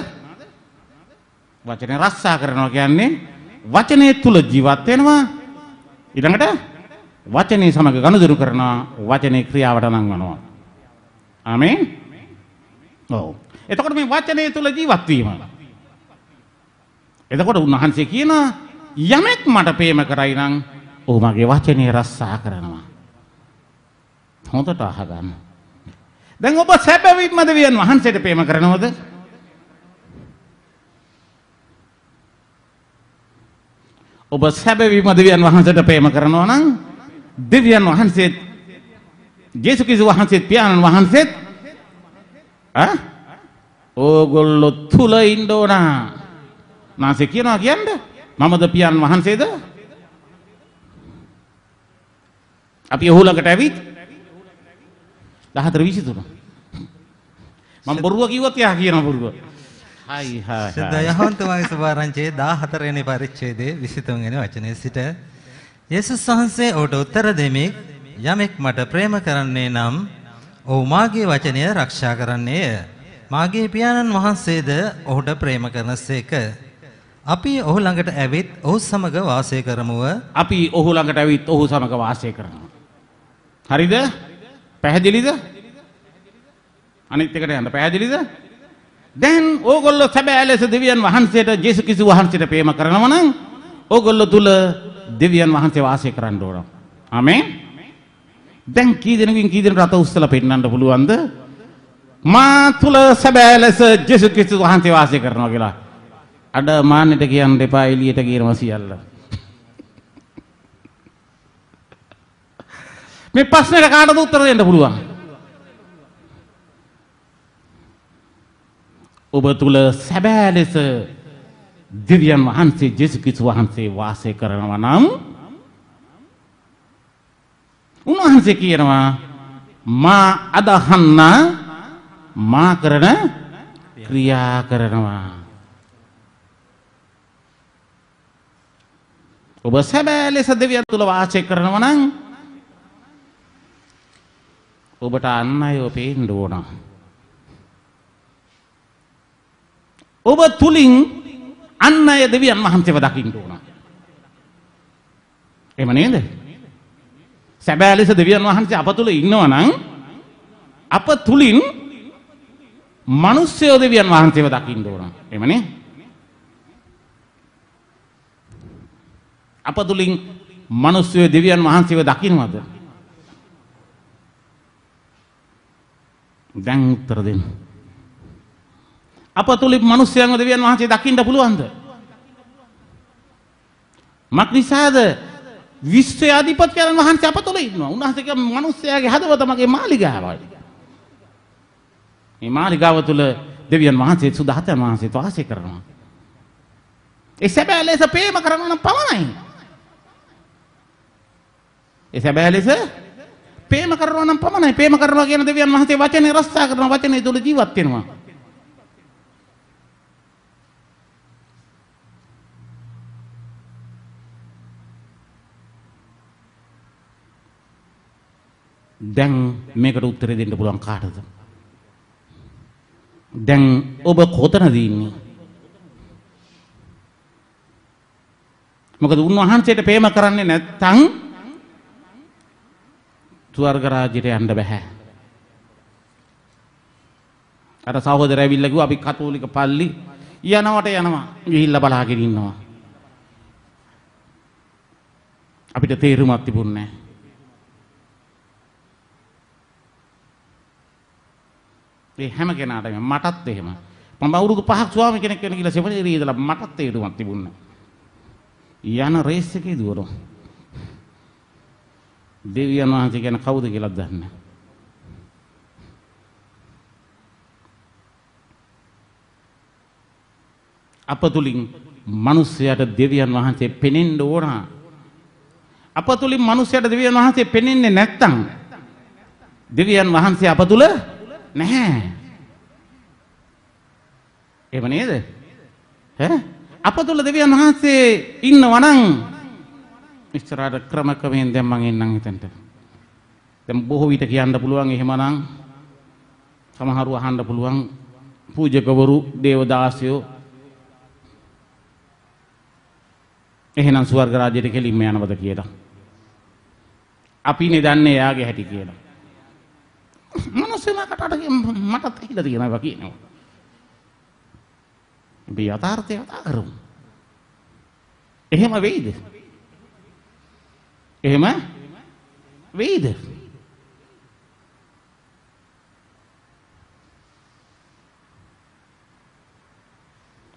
[SPEAKER 1] වචනේ රක්ෂා කරනවා කියන්නේ වචනේ තුල ජීවත් වෙනවා. ඊළඟට වචනේ සමග ගනුදෙනු කරනවා. වචනේ ක්‍රියාවට නංවනවා. ආමේන්. ඔව්. එතකොට මේ වචනේ තුල ජීවත් වීම. එතකොට උන්වහන්සේ කියනවා යමෙක් මට ප්‍රේම කරයි නම් ඔහු මගේ වචනේ රක්ෂා කරනවා. හොඳට අහගන්න. දැන් ඔබ සැබවින්ම දෙවියන් වහන්සේට ප්‍රේම කරනවද? ඔබ සැබවින්ම දෙවියන් වහන්සේට ප්‍රේම කරනවා නම් දෙවියන් වහන්සේත් යේසුස් ක්‍රිස්තුස් වහන්සේත් පියාණන් වහන්සේත් ඕගොල්ලෝ තුල ඉන්න ඕන. මාසේ කියනවා කියන්නේ මමද පියාණන් වහන්සේද? අපි ඔහු ළඟට ඇවිත් 14:23 මම බොරුව කිව්වොත් යා කියන බොරුව. හයි හයි.
[SPEAKER 2] සුදු යෝහන් තුමාගේ සුභාරංචියේ 14 වෙනි පරිච්ඡේදයේ 23 වෙනි වචනයේ සිට යේසුස් වහන්සේ ඔහුට උත්තර දෙමින් යමෙක් මට ප්‍රේම කරන්නේ නම් ඔහු මාගේ වචනය ආරක්ෂා කරන්නේය. මාගේ පියාණන් වහන්සේද ඔහුට ප්‍රේම කරනසේක. අපි ඔහු ළඟට ඇවිත් ඔහු සමග වාසය කරමුව.
[SPEAKER 1] අපි ඔහු ළඟට ඇවිත් ඔහු සමග වාසය කරනවා. හරිද? පැහැදිලිද? අනිත් එකට යන්න පැහැදිලිද? දැන් ඕගොල්ලෝ සැබෑ ලෙස දෙවියන් වහන්සේට යේසුස් ක්‍රිස්තුස් වහන්සේට ප්‍රේම කරනවා නම් ඕගොල්ලෝ තුල දෙවියන් වහන්සේ වාසය කරන්න ඕන. ආමේන්. දැන් කී දෙනෙකුගෙන් කී දෙනෙකුට අත උස්සලා පෙන්නන්න පුළුවන්ද? මා තුල සැබෑ ලෙස යේසුස් ක්‍රිස්තුස් වහන්සේ වාසය කරනවා කියලා. අඩ මාන්නෙට කියන්න එපා එළියට ගියනවා සියල්ල. මේ ප්‍රශ්නෙට කාටද උත්තර දෙන්න පුළුවන්? ඔබ තුල සැබෑ ලෙස දෙවියන් වහන්සේ යේසුස් ක්‍රිස්තුස් වහන්සේ වාසය කරනවා නම් උන්වහන්සේ කියනවා මා අදහන්න මා කරන ක්‍රියා කරනවා. ඔබ සැබෑ ලෙස දෙවියන් තුල වාසය කරනවා නම් ඔබට අන් අයව පේන්න ඕන. ඔබ තුලින් අන් අය දෙවියන් වහන්සේව දකින්න ඕන. එහෙම නේද? සැබෑ ලෙස දෙවියන් වහන්සේ අප තුල ඉන්නවා නම් අප තුලින් මිනිස්සුયો දෙවියන් වහන්සේව දකින්න ඕන. එහෙමනේ? අප තුලින් මිනිස්සුયો දෙවියන් වහන්සේව දකින්නවද? දැන් උත්තර දෙන්න. අප තුලින් මිනිස්යන්ව දෙවියන් වහන්සේ දකින්න පුළුවන්ද? මක්නිසාද විශ්වයේ අධිපතියන් වහන්සේ අප තුල ඉන්නවා. උන්වහන්සේ කිය මිනිස්යාගේ හදවත මගේ මාලිගාවයි. මේ මාලිගාව තුල දෙවියන් වහන්සේ සුදාතන් වහන්සේ වාසය කරනවා. ඒ සැබෑ ලෙස ප්‍රේම කරනවා නම් පමණයි. ඒ සැබෑ ලෙස ප්‍රේම කරනවා නම් පමණයි. ප්‍රේම කරනවා කියන දෙවියන් වහන්සේ වචනේ රස්සා කරනවා. වචනේ තුල ජීවත් වෙනවා. දැන් මේකට උත්තර දෙන්න පුළුවන් කාටද? දැන් ඔබ කොතනද ඉන්නේ? මොකද උන්වහන්සේට ප්‍රේම කරන්නේ නැත්නම් ස්වර්ග රාජ්‍යයට යන්න බෑ. අර සහෝදරය ඇවිල්ලා කිව්වා අපි කතෝලික පල්ලි යනවා. ගිහිල්ලා බලාගෙන ඉන්නවා. අපිට තේරුමක් තිබුණේ නැහැ. ඒ හැම කෙනාටම මටත් එහෙම. මම අවුරුදු 5ක් ස්වාමි කෙනෙක් වෙන කියලා සෙමිනේරියේ ඉඳලා මටත් තේරුමක් තිබුණේ නැහැ. යන රේස් එකේ දුවනවා. දෙවියන් වහන්සේ කියන කවුද කියලා දන්නේ නැහැ. අපතුලින් මිනිස්යාට දෙවියන් වහන්සේ පෙනෙන්න ඕන. අපතුලින් මිනිස්යාට දෙවියන් වහන්සේ පෙනෙන්නේ නැත්තම් දෙවියන් වහන්සේ අපතුල නැහැ. එහෙම නේද? අපතුල දෙවියන් වහන්සේ ඉන්නවා නම් ඉස්සරහට ක්‍රමක්‍රමයෙන් දැන් මම එන්නම් හිතන්ට. දැන් බොහෝ විට කියන්න පුළුවන් එහෙමනම් සමහරව අහන්න පුළුවන් පූජකවරු දේවදාසයෝ එහෙනම් ස්වර්ග රාජ්‍යයට කෙලින්ම යනවද කියලා. අපිනේ දන්නේ එයාගේ හැටි කියලා. මනසෙම කටට මටත් ඇහිලා තියෙනවා කියනවා. අපි යථාර්ථය කතා කරමු. එහෙම වෙයිද? එහෙම වෙයිද?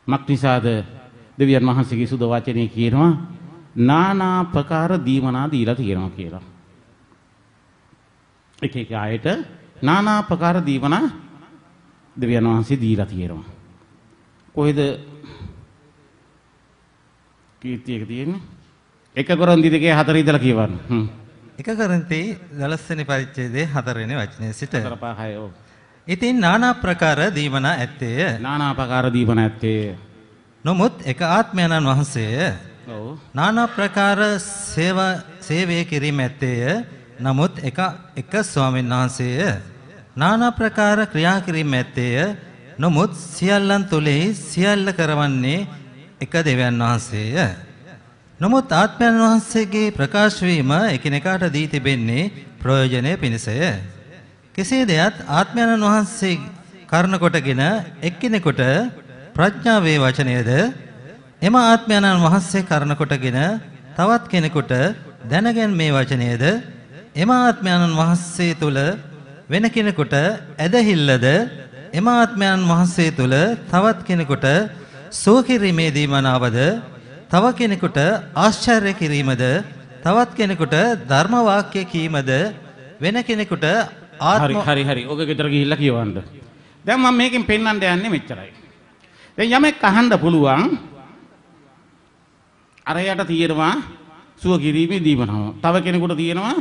[SPEAKER 1] මක්නිසාද දෙවියන් වහන්සේගේ සුද වචනේ කියනවා නානා ප්‍රකාර දීමනා දීලා තියෙනවා කියලා. එක ආයත නානා ප්‍රකාර දීමනා දෙවියන් වහන්සේ දීලා තියෙනවා. කොහෙද කීර්තියක තියෙන්නේ? 1 කොරින්ති 2:4 ඉඳලා කියවන්න.
[SPEAKER 2] 1 කොරින්ති 12 වෙනි පරිච්ඡේදයේ 4 වෙනි වචනයේ සිට
[SPEAKER 1] 4-5 ඔව්.
[SPEAKER 2] ඉතින් නානා ප්‍රකාර දීමනා ඇත්තේය.
[SPEAKER 1] නානා ප්‍රකාර දීමනා ඇත්තේය.
[SPEAKER 2] නමුත් එක ආත්මයන්න් වහන්සේය.
[SPEAKER 1] ඔව්.
[SPEAKER 2] නානා ප්‍රකාර සේවය කිරීම ඇත්තේය. නමුත් එක ස්වාමීන් වහන්සේය. නානා ප්‍රකාර ක්‍රියා කිරීම ඇත්තේය. නමුත් සියල්ලන් තුලෙහි සියල්ල කරවන්නේ එක දෙවියන් වහන්සේය. නමුත් ආත්මයන් වහන්සේගේ ප්‍රකාශ වීම එකිනෙකාට දී තිබෙන්නේ ප්‍රයෝජනය පිණිසය. කෙසේදයත් ආත්මයන් වහන්සේ කරන කොටගෙන එක්කෙනෙකුට ප්‍රඥාවේ වචනයද එම ආත්මයන් වහන්සේ කරන කොටගෙන තවත් කෙනෙකුට දැනගැන්මේ වචනයද එම ආත්මයන් වහන්සේ තුල වෙන කෙනෙකුට ඇදහිල්ලද එම ආත්මයන් වහන්සේ තුල තවත් කෙනෙකුට සුව කිරීමේදී මනාවද තව කෙනෙකුට ආශ්චර්ය කිරීමද තවත් කෙනෙකුට ධර්ම වාක්‍ය කීමද වෙන කෙනෙකුට
[SPEAKER 1] හරි ඔබ ගෙදර ගිහිල්ලා කියවන්න. දැන් මම මේකෙන් පෙන්වන්න යන්නේ මෙච්චරයි. දැන් යමෙක් අහන්න පුළුවන් අරයට තියෙනවා සුව කිරීමේ දීමනාව. තව කෙනෙකුට තියෙනවා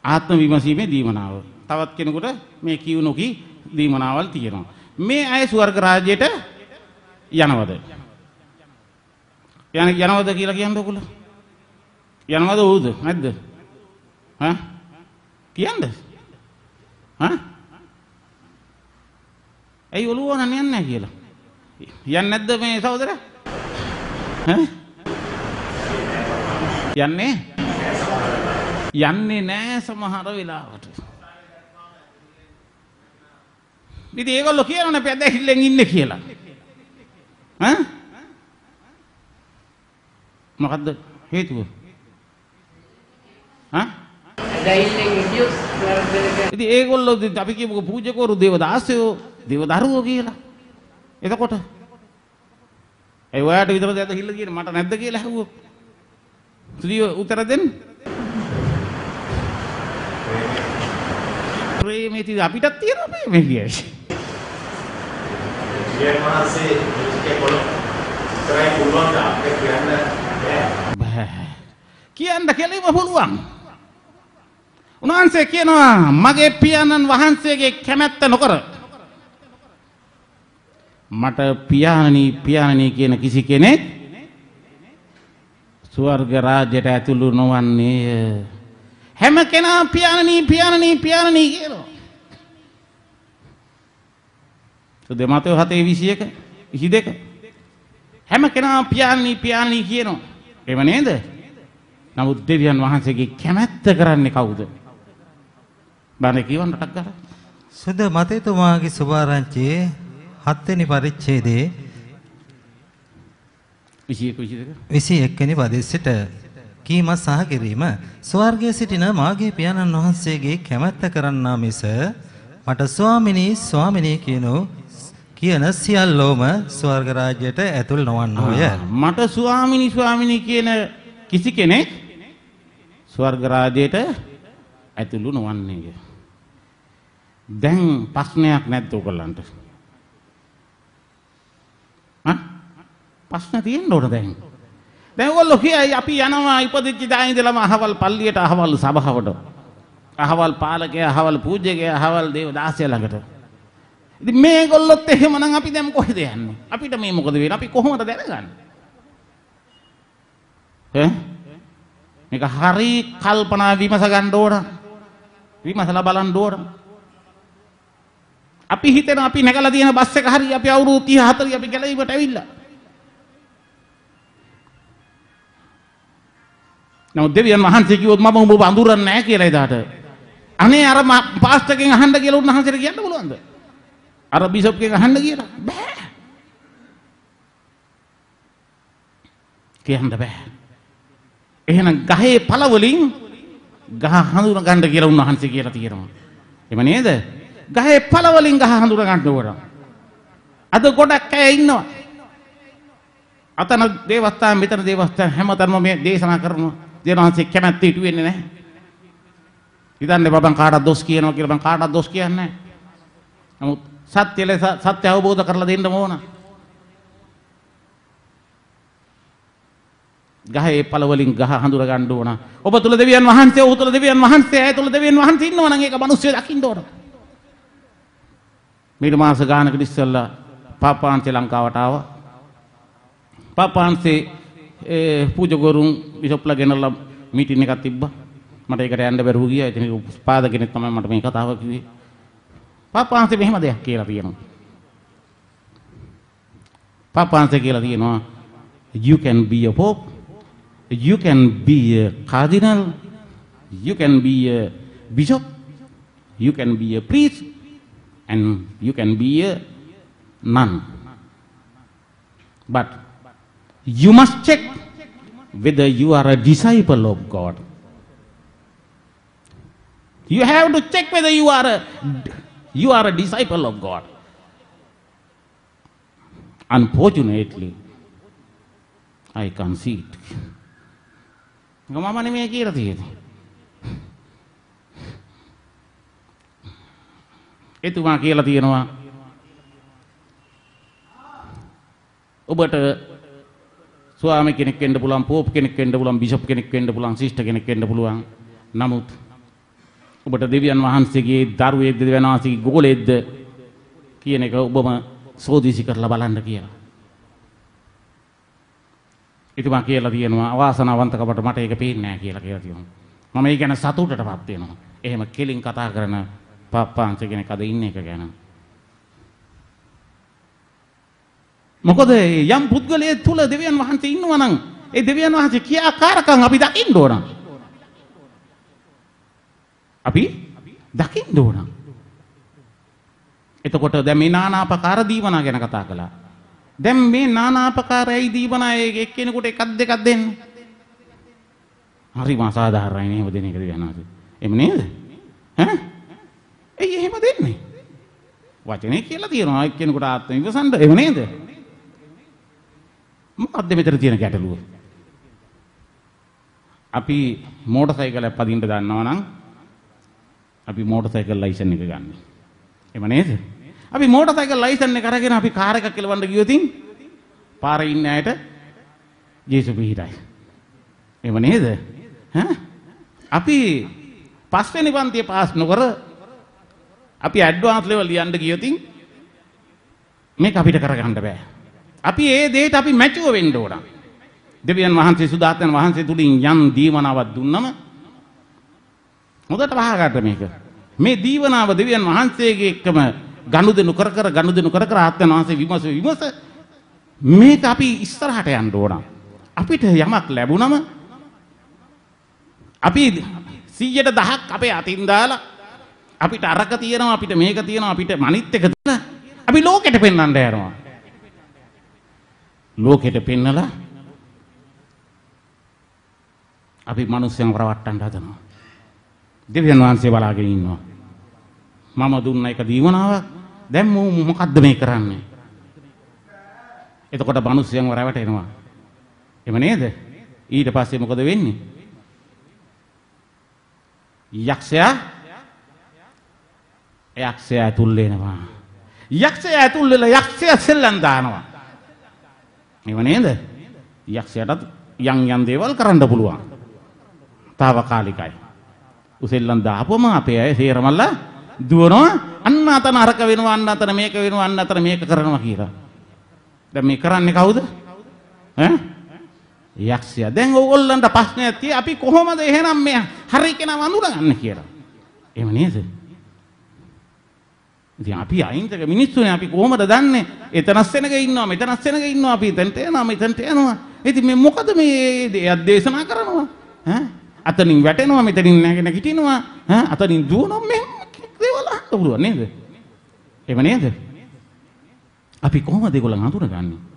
[SPEAKER 1] ආත්ම විමසීමේ දීමනාව. තවත් කෙනෙකුට මේ කිව් නොකි දීමනාවල් තියෙනවා. මේ අය ස්වර්ග රාජ්‍යයට යනවද? යනවද කියලා කියන්න ඕගොල්ලෝ. යනවද උද නැද්ද? කියන්න. ඇයි ඔළුව නන්නේ නැහැ කියලා? යන්නේ නැද්ද මේ සහෝදරයා? යන්නේ නැහැ සමහර වෙලාවට. ඉතින් ඒගොල්ලෝ කියනනේ පැදහිල්ලෙන් ඉන්නේ කියලා. මොකද්ද හේතුව? ඉතින් ඒගොල්ලෝ අපි කියමුකෝ පූජකවරු දේවදාසයෝ දේවදරුවෝ කියලා. එතකොට ඒ ඔයාට විතරද ඇදහිල්ල කියන්නේ මට නැද්ද කියලා අහුවොත්. ත්‍රිය උත්තර දෙන්න. ප්‍රේමීති අපිටත් තියෙනවා ප්‍රේමී කියන්නේ. ජීවන මාසේ මේකේ පොළ කරයි පුළුවන් අපේ කියන්න බෑ. කියන්න කෙලිම පුළුවන්. උන්වහන්සේ කියනවා මගේ පියාණන් වහන්සේගේ කැමැත්ත නොකර මට පියාණනි කියන කිසි කෙනෙක් ස්වර්ග රාජ්‍යයට ඇතුළු නොවන්නේ. හැම කෙනා පියාණනි කියනවා. දෙමාතයෝ 7:21 හැම කෙනා පියාණනි කියනවා. එහෙම නේද? නමුත් දෙවියන් වහන්සේගේ කැමැත්ත කරන්නේ කවුද? බානේ කියවන්න ටක් ගාලා.
[SPEAKER 2] සුද මතේතුමාගේ සුභාරංචියේ 7 වෙනි පරිච්ඡේදයේ 21 වෙනි පදයේ සිට කීම සහ කිරීම ස්වර්ගයේ සිටින මාගේ පියාණන් වහන්සේගේ කැමැත්ත කරන්නා මිස මට ස්වාමිනී කියන සියල්ලෝම ස්වර්ග රාජ්‍යයට ඇතුල් නොවන්නෝය.
[SPEAKER 1] මට ස්වාමිනී කියන කිසි කෙනෙක් ස්වර්ග රාජ්‍යයට ඇතුළු නොවන්නේය. දැන් ප්‍රශ්නයක් නැද්ද ඔයගලන්ට? ප්‍රශ්න තියෙන්න ඕන දැන්. දැන් ඔයගොල්ලෝ කියයි අපි යනවා ඉපදිච්ච දා ඉඳලම අහවල් පල්ලියට, අහවල් සභාවට, අහවල් පාලකයා, අහවල් පූජ්‍යකයා, අහවල් දේව දාසයා ළඟට. ඉතින් මේගොල්ලොත් එහෙමනම් අපි දැන් කොහෙද යන්නේ? අපිට මේ මොකද වෙන්නේ? අපි කොහොමද දැනගන්නේ? මේක හරි කල්පනා විමස ගන්න ඕන. විමසලා බලන්න ඕන. අපි හිතන අපි නැගලා තියෙන බස් එක හරි අපි අවුරුදු 30 40 අපි ගැලීමට ඇවිල්ලා. නමුත් දෙවියන් වහන්සේ කිව්වොත් මම ඔබ අඳුරන්නේ නැහැ කියලා එදාට. අනේ අර පාස්ටර්ගෙන් අහන්න කියලා උන්වහන්සේට කියන්න පුළුවන්ද? අර බිෂොප්ගෙන් අහන්න කියලා බෑ. කියන්න බෑ. එහෙනම් ගහේ පළ වලින් ගහ හඳුන ගන්න කියලා උන්වහන්සේ කියලා තියෙනවා. එහෙම නේද? ගහේ පළ වලින් ගහ හඳුන ගන්න ඕන. අද ගොඩක් අය ඉන්නවා. අතන දේවස්ථාන මෙතන දේවස්ථාන හැමතැනම මේ දේශනා කරනවා. දේවහන්සේ කැමැත්ත ඉටු වෙන්නේ නැහැ. ඉතින් බබන් කාටවත් දොස් කියනවා කියලා මම කාටවත් දොස් කියන්නේ නැහැ. නමුත් සත්‍ය අවබෝධ කරලා දෙන්න ඕන. ගහේ පළ වලින් ගහ හඳුර ගන්න ඕන. ඔබ තුල දෙවියන් වහන්සේ, ඔහු තුල දෙවියන් වහන්සේ, ඇය තුල දෙවියන් වහන්සේ ඉන්නවා නම් ඒක මිනිස්සු දකින්න ඕන. මේ මාස ගානකට ඉස්සෙල්ලා පාපාන්සේ ලංකාවට ආවා. පාපාන්සේ පූජකවරුන් බිෂොප්ලා ගෙනල්ලා මීටින් එකක් තිබ්බා. මට ඒකට යන්න බැරුව ගියා. ඉතින් පාද කෙනෙක් තමයි මට මේ කතාව කිව්වේ. පාපාන්සේ මෙහෙම දෙයක් කියලා තියෙනවා. පාපාන්සේ කියලා තියෙනවා you can be a pope, you can be a cardinal, you can be a bishop, you can be a priest, and you can be a nun. But you must check whether you are a disciple of God. You have to check whether you are a disciple of God. Unfortunately, I can't see it. මම නෙමෙයි කියලා තියෙන්නේ. එතුමා කියලා තියෙනවා ඔබට ස්වාමි කෙනෙක් වෙන්න පුළුවන්, පෝප් කෙනෙක් වෙන්න පුළුවන්, බිෂොප් කෙනෙක් වෙන්න පුළුවන්, සිස්ටර් කෙනෙක් වෙන්න පුළුවන්. නමුත් ඔබට දෙවියන් වහන්සේගේ දරුවෙක්ද, දෙවියන් වහන්සේගේ ගෝලෙක්ද කියන එක ඔබම සෝදිසි කරලා බලන්න කියලා. එතුමා කියලා තියෙනවා අවාසනාවන්තකමට මට ඒක පේන්නේ නැහැ කියලා තියෙනවා. මම ඒ ගැන සතුටටපත් වෙනවා. එහෙම කෙලින් කතා කරන පාපාංශ කෙනෙක් අද ඉන්න එක ගැන. මොකද යම් පුද්ගලයෙක් තුල දෙවියන් වහන්සේ ඉන්නවා නම් ඒ දෙවියන් වහන්සේ ක්‍රියාකාරකම් අපි දකින්න ඕන. අපි දකින්න ඕන. එතකොට දැන් මේ නානාපකාර දීවනා ගැන කතා කළා. දැන් මේ නානාපකාරයි දීවනා එක්කෙනෙකුට එකක් දෙකක් දෙන්න. හරිම අසාධාරණයි නේද දෙන එක දෙවියන්වහන්සේ. එහෙම නේද? ඈ? එයි එහෙම දෙන්නේ. වචනේ කියලා තියෙනවා එක්කෙනෙකුට ආත්ම විවසන්න. එහෙම නේද? මොකද්ද මෙතන තියෙන ගැටලුව? අපි මෝටර් සයිකලයක් පදින්න දන්නවා නම් අපි මෝටර් සයිකල් ලයිසන් එක ගන්න. එහෙම නේද? අපි මෝටර් සයිකල් ලයිසන් එක අරගෙන අපි කාර් එකක් කෙලවන්න ගියොත් පාරේ ඉන්න අයට ජේසු පිහිටයි. එහෙම නේද? ඈ? අපි පස්වෙනි පන්තිය පාස් නොකර අපි ඇඩ්වාන්ස් ලෙවල් යන්න ගියොත් මේක අපිට කරගන්න බෑ. අපි ඒ දෙයට අපි මැචුව වෙන්න ඕන. දෙවියන් වහන්සේ සුදාතන් වහන්සේ තුලින් යම් දීවනාවක් දුන්නම හොඳට වහගන්න මේක. මේ දීවනාව දෙවියන් වහන්සේගේ එක්කම ගනුදෙනු කර කර ආත්මයන් වහන්සේ විමස මේක අපි ඉස්සරහට යන්න ඕන. අපිට යමක් ලැබුණම අපි 100ට 10ක් අපේ අතින් දාලා අපිට අරක තියෙනවා අපිට මේක තියෙනවා අපිට මනිත් එක තියෙනවා. අපි ලෝකෙට පෙන්වන්න යනවා. ලෝකෙට පෙන්නලා අපි මිනිස්සුන් රවට්ටන්න හදනවා. දෙවියන් වහන්සේ බලාගෙන ඉන්නවා. මම දුන්න එක දීවනාවක්. දැන් මොකද්ද මේ කරන්නේ? එතකොට මිනිස්සුන්ව රැවටෙනවා. එහෙම නේද? ඊට පස්සේ මොකද වෙන්නේ? යක්ෂයා ඇතුල් වෙනවා. යක්ෂයා ඇතුල් වෙලා යක්ෂයා සෙල්ලම් දානවා. එහෙම නේද? යක්ෂයාට යම් දේවල් කරන්න පුළුවන්. తాවකාලිකයි. උසෙල්ලම් දාපුවම අපේ අය සේරමල්ලා දුවනවා. අන්න අතන අරක වෙනවා, අන්න අතන මේක වෙනවා, අන්න අතන මේක කරනවා කියලා. දැන් මේ කරන්නේ කවුද? යක්ෂයා. දැන් ඕගොල්ලන්ට ප්‍රශ්නයක් තියෙයි අපි කොහොමද එහෙනම් මේ හරි කෙනා වඳුරගන්නේ කියලා. එහෙම නේද? ඉතින් අපි අහිංසක මිනිස්සුනේ අපි කොහොමද දන්නේ? එතනස් වෙනක ඉන්නවා, මෙතනස් වෙනක ඉන්නවා, අපි එතනට යනවා, මෙතනට යනවා. ඉතින් මේ මොකද මේ දෙයක් දේශනා කරනවා? අතනින් වැටෙනවා, මෙතනින් නැගිටිනවා, අතනින් දුවනවා, මේ දේවල් අහන්න පුළුවන් නේද? එහෙම නේද? අපි කොහොමද ඒගොල්ලන් හඳුනගන්නේ?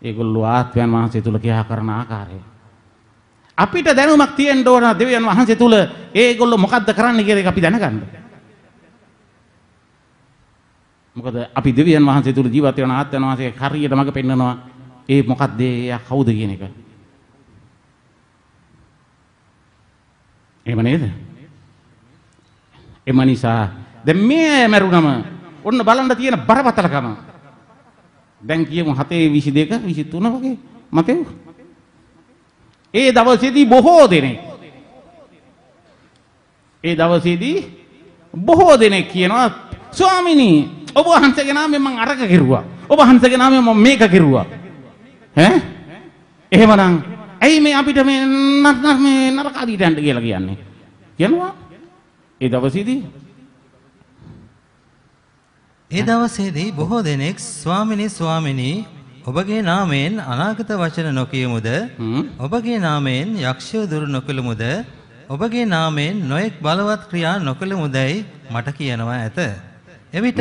[SPEAKER 1] ඒගොල්ලෝ ආත්මයන් වහන්සේ තුල ක්‍රියා කරන ආකාරය. අපිට දැනුමක් තියෙන්න ඕන දෙවියන් වහන්සේ තුල ඒගොල්ලෝ මොකද්ද කරන්න කියලා එක අපි දැනගන්න. මොකද අපි දෙවියන් වහන්සේ තුල ජීවත් වෙන ආත්මයන් වහන්සේ හරියට මඟ පෙන්නනවා. ඒ මොකද්ද එයා කවුද කියන එක. එහෙම නේද? එම නිසා දැන් මේ මරුණම ඔන්න බලන්න තියෙන බරපතලකම. දැන් කියමු 7:22 23 වගේ මතෙව්. ඒ දවසේදී බොහෝ දෙනෙක් කියනවා ස්වාමිනී ඔබ වහන්සේගේ නාමයෙන් මම අරක කෙරුවා. ඔබ වහන්සේගේ නාමයෙන් මම මේක කෙරුවා. එහෙමනම් ඇයි මේ අපිට මේ නරක අදීට යන්න කියලා කියන්නේ? කියනවා ඒ
[SPEAKER 2] දවසේදී බොහෝ දෙනෙක් ස්වාමිනී ඔබගේ නාමයෙන් අනාගත වචන නොකියමුද? ඔබගේ නාමයෙන් යක්ෂය දුරු නොකළමුද? ඔබගේ නාමයෙන් නොයෙක් බලවත් ක්‍රියා නොකළමුදයි මට කියනවා ඇත. එවිට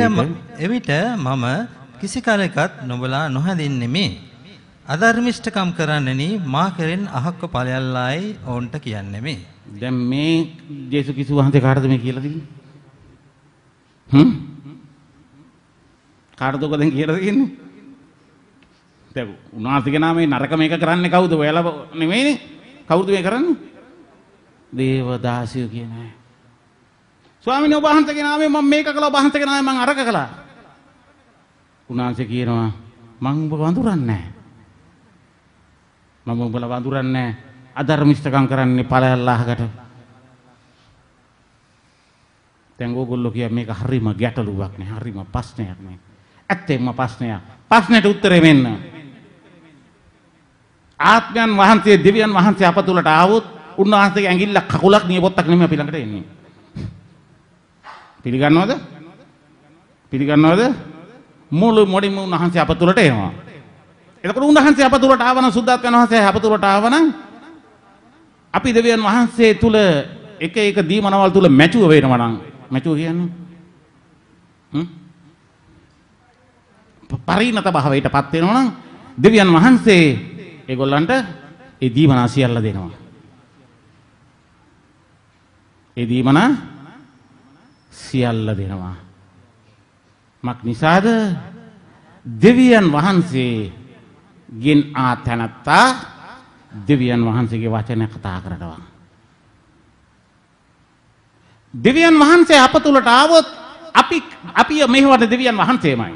[SPEAKER 2] මම කිසි කලෙකත් නුඹලා නොහැඳින්නෙමි. අධර්මිෂ්ඨකම් කරන්නෙනි මා කෙරෙන් අහක්ව ඵලයල්ලායි ඔවුන්ට කියන්නෙමි.
[SPEAKER 1] දැන් මේ යේසුස් ක්‍රිස්තුස් වහන්සේ කාටද මේ කියලා දෙන්නේ? කාටද ඔක දැන් කියලා දෙන්නේ? දැන් උන්වහන්සේගේ නාමයෙන් නරක මේක කරන්නේ කවුද? ඔයාලා නෙමෙයිනේ. කවුද මේ කරන්නේ? දේවදාසියෝ කියන අය. ස්වාමීනි ඔබ වහන්සේගේ නාමයෙන් මම මේක කළා, ඔබ වහන්සේගේ නාමයෙන් මම අරක කළා. උන්වහන්සේ කියනවා මම ඔබ වඳුරන්නේ නැහැ. මම ඔබලා වඳුරන්නේ නැහැ. අධර්මිෂ්ඨකම් කරන්නේ ඵලයල්ලාහකට. දැන් ඕගොල්ලෝ කිය මේක හරිම ගැටලුවක් නේ, හරිම ප්‍රශ්නයක් නේ. ඇත්තෙන්ම ප්‍රශ්නයක්. ප්‍රශ්නෙට උත්තරේ මෙන්න. ආත්මයන් වහන්සේ දෙවියන් වහන්සේ අප තුලට ආවොත් උන්වහන්සේගේ ඇඟිල්ල කකුලක් නියපොත්තක් නෙමෙයි අපි ළඟට එන්නේ. පිළිගන්නවද? මුළු මොඩිම උන්වහන්සේ අප තුලට එනවා. එතකොට උන්වහන්සේ අප තුලට ආවනම් සුද්ධාත්මයන් වහන්සේ අප තුලට ආවනම් අපි දෙවියන් වහන්සේ තුල එක දීමනවල් තුල මැචුව වෙනවා නම් මැචුව කියන්නේ පරිණත භාවයටපත් වෙනවා නම් දෙවියන් වහන්සේ ඒගොල්ලන්ට ඒ දීමනා සියල්ල දෙනවා. ඒ දීමනා සියල්ල දෙනවා. මක් නිසාද? දෙවියන් වහන්සේ ගෙන් ආතනත්තා දෙවියන් වහන්සේගේ වචන කතා කරනවා. දෙවියන් වහන්සේ අප තුලට ආවොත් අපි මෙහෙවන්නේ දෙවියන් වහන්සේමයි.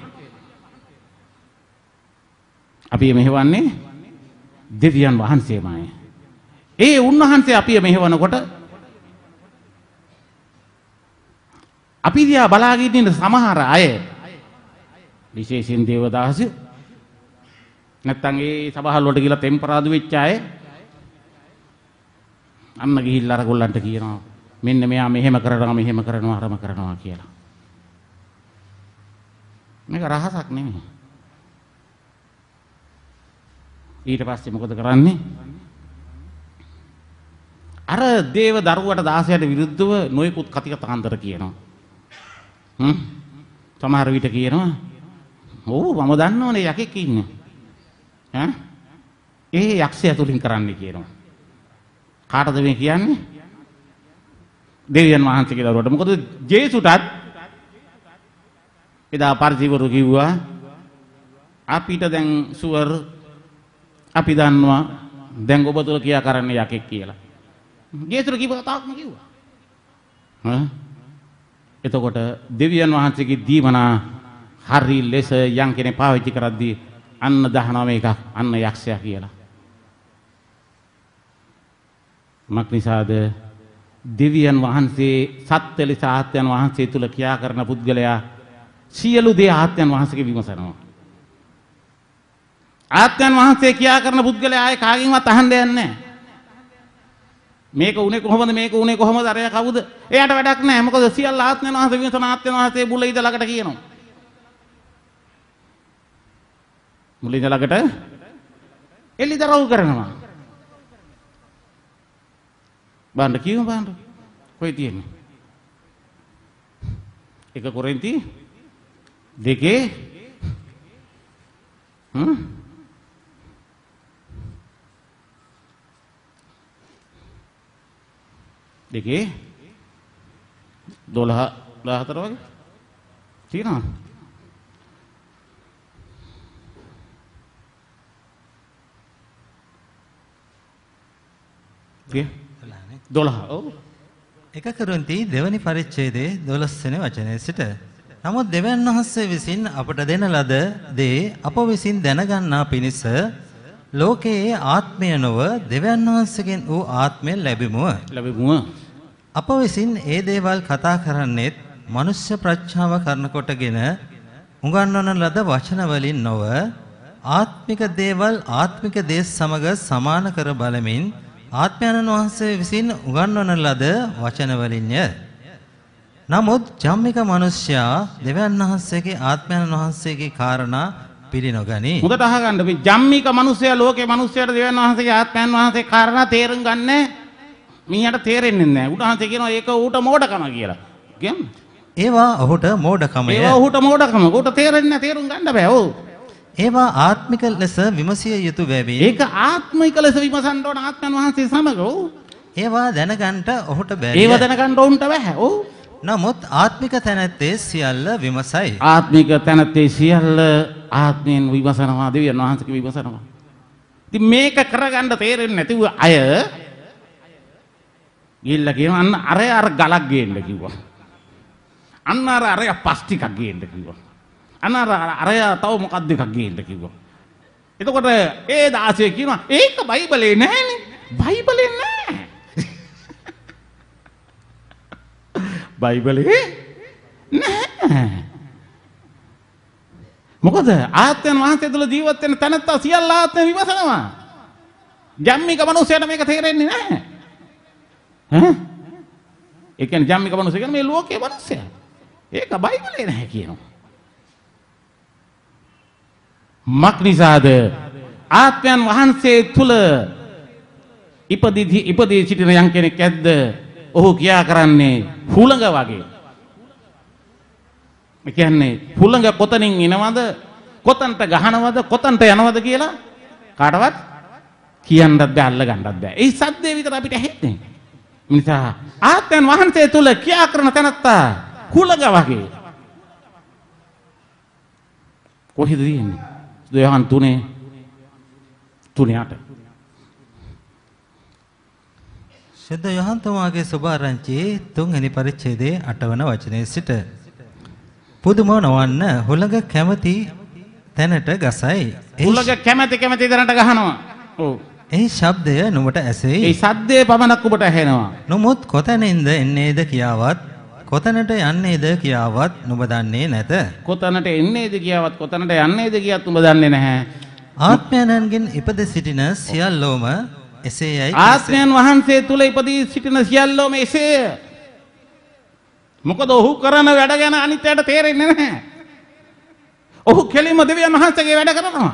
[SPEAKER 1] අපි මෙහෙවන්නේ දෙවියන් වහන්සේමයි. ඒ උන්වහන්සේ අපි මෙහෙවනකොට අපි දිහා බලාගෙන ඉන්න සමහර අය විශේෂයෙන් දේවදාසයෝ නැත්තම් ඒ සභාවල් වලට ගිහලා ටෙම්පරාදු වෙච්ච අය අන්න ගිහිල්ලා අර ගොල්ලන්ට කියනවා මෙන්න මෙයා මෙහෙම කරනවා අරම කරනවා කියලා. මේක රහසක් නෙමෙයි. ඊට පස්සේ මොකද කරන්නේ? අර දේව දරුවට 16ට විරුද්ධව නොයෙකුත් කතිකතාන්තර කියනවා. සමහර විට කියනවා ඔව් මම දන්නවනේ යකෙක් ඉන්නේ. ඒ යක්ෂයා තුලින් කරන්නේ කියනවා. කාටද මේ කියන්නේ? දෙවියන් වහන්සේගේ දරුවට. මොකද ජේසුටත් එදා පරිසීවරු කිව්වා අපිට දැන් සුවර් අපි දන්නවා දැන් ඔබ තුල කියා කරන්නේ යකෙක් කියලා. ජේසුට කිව්ව කතාවක්ම කිව්වා. එතකොට දෙවියන් වහන්සේගේ දීමනා හරි ලෙස යම් කෙනෙක් පාවිච්චි කරද්දී අන්න 19 එකක් අන්න යක්ෂයා කියලා. මක් නිසාද දෙවියන් වහන්සේ සත්‍ය ලෙස ආත්මයන් වහන්සේ තුල ක්‍රියා කරන පුද්ගලයා සියලු දේ ආත්මයන් වහන්සේගේ විමසනවා. ආත්මයන් වහන්සේ ක්‍රියා කරන පුද්ගලයා ආයේ කාගෙන්වත් අහන්න යන්නේ නැහැ. මේක උනේ කොහොමද මේක උනේ කොහොමද අරයා කවුද? එයාට වැඩක් නැහැ. මොකද සියල්ල ආත්මයන් වහන්සේ විමසන ආත්මයන් වහන්සේ බුල ඉඳ ළඟට කියනවා. මුල ඉඳ ළඟට එළිදරව් කරනවා. බාණ්ඩ කියමු බාණ්ඩ. කොයි තියෙන්නේ? 1 කොරින්ති 2 දෙකේ 12 14 වගේ තියෙනවා. ටික 12 ඔව්
[SPEAKER 2] 1 කොරින්ති දෙවනි පරිච්ඡේදයේ 12 වෙනි වචනයේ සිට නමුත් දෙවියන් වහන්සේ විසින් අපට දෙන ලද දේ අප විසින් දැනගන්නා පිණිස ලෝකයේ ආත්මය නොව දෙවියන් වහන්සේගෙන් වූ ආත්මය ලැබෙමුව. අප විසින් ඒ දේවල් කතා කරන්නේත් මනුෂ්‍ය ප්‍රඥාව කරන කොටගෙන උගන්වන ලද වචන වලින් නොව ආත්මික දේවල් ආත්මික දේ සමග සමාන කර බලමින් ආත්මයන් වහන්සේ විසින් උගන්වන ලද වචන වලින්ය. නමුත් ජම්මික මිනිසයා දෙවියන් වහන්සේගේ ආත්මයන් වහන්සේගේ කාරණා පිළිනොගනි.
[SPEAKER 1] හොඳට අහගන්න මේ ජම්මික මිනිසයා ලෝකේ මිනිසයාට දෙවියන් වහන්සේගේ ආත්මයන් වහන්සේ කාරණා තේරුම් ගන්නෑ. මීයට තේරෙන්නේ නැහැ. උන්වහන්සේ කියනවා ඒක ඌට මෝඩකම කියලා. කියන්නේ
[SPEAKER 2] ඒවා ඔහුට මෝඩකමය.
[SPEAKER 1] ඒවා ඌට මෝඩකම. ඌට තේරෙන්නේ නැහැ. තේරුම් ගන්න බෑ. ඔව්.
[SPEAKER 2] ඒවා ආත්මික ලෙස විමසිය යුතු වෙවි.
[SPEAKER 1] ඒක ආත්මික ලෙස විමසන්න ඕන ආත්මයන් වහන්සේ සමග. ඔව්.
[SPEAKER 2] ඒවා දැනගන්න ඔහුට බැහැ.
[SPEAKER 1] ඒවා දැනගන්න උන්ට බෑ. ඔව්.
[SPEAKER 2] නමුත් ආත්මික තැනැත්තේ සියල්ල විමසයි.
[SPEAKER 1] ආත්මික තැනැත්තේ සියල්ල ආත්මයෙන් විමසනවා. දෙවියන් වහන්සේගේ විමසනවා. ඉතින් මේක කරගන්න තේරෙන්නේ නැතිව අය ගිහිල්ලා කියනවා අන්න අර ගලක් ගේන්න කිව්වා. අන්න අර පස් ටිකක් ගේන්න කිව්වා. අන්න අර තව මොකක්ද එකක් ගේන්න කිව්වා. එතකොට ඒ 16 කියනවා ඒක බයිබලේ නැහැනේ. බයිබලේ නැහැ. බයිබලේ නැහැ. මොකද ආත්මයන් වහන්සේ තුළ ජීවත් වෙන තැනත්තා සියල්ල ආත්ම විමසනවා. ජම්මික මිනිසයාට මේක තේරෙන්නේ නැහැ. ඒ කියන්නේ ජම්මික මිනිස්සු කියන්නේ මේ ලෝකයේ මිනිස්සයා. ඒක බයිබලේ නැහැ කියනවා. මක් නිසාද ආත්මයන් වහන්සේ තුල ඉපදී සිටින යම් කෙනෙක් ඇද්ද? ඔහු කියා කරන්නේ හුළඟ වගේ. ඒ කියන්නේ හුළඟ කොතනින් එනවද? කොතනට ගහනවද? කොතනට යනවද කියලා කාටවත් කියන්නත් බෑ, අල්ල ගන්නත් බෑ. ඒ සද්දේ විතර අපිට ඇහෙන්නේ. නිසා ආත්මයන් වහන්සේ තුල ක්‍රියා කරන තැනත්තා හුළඟ වගේ. කොහෙද තියෙන්නේ? යෝහන් 3:8.
[SPEAKER 2] ශුද්ධ යෝහන් තුමාගේ සුභාරංචියේ 3 වෙනි පරිච්ඡේදයේ 8 වන වචනයේ සිට පුදුම නොවන්න හුළඟ කැමැති තැනට ගසයි.
[SPEAKER 1] හුළඟ කැමැති තැනට ගහනවා. ඔව්.
[SPEAKER 2] ඒ ශබ්දය නුඹට ඇසෙයි.
[SPEAKER 1] ඒ ශබ්දේ පමණක් ඔබට ඇහෙනවා.
[SPEAKER 2] නමුත් කොතැනින්ද එන්නේද කියාවත් කොතැනට යන්නේද කියාවත් නුඹ දන්නේ නැත.
[SPEAKER 1] කොතැනට එන්නේද කියාවත් කොතැනට යන්නේද කියාත් නුඹ දන්නේ නැහැ.
[SPEAKER 2] ආත්මයන්ගෙන් ඉපද සිටින සියල්ලෝම එසේයයි.
[SPEAKER 1] ආත්මයන් වහන්සේ තුල ඉපදී සිටින සියල්ලෝම එසේය. මොකද ඔහු කරන වැඩ ගැන අනිත්‍යයට තේරෙන්නේ නැහැ. ඔහු කෙලින්ම දෙවියන් වහන්සේගේ වැඩ කරනවා.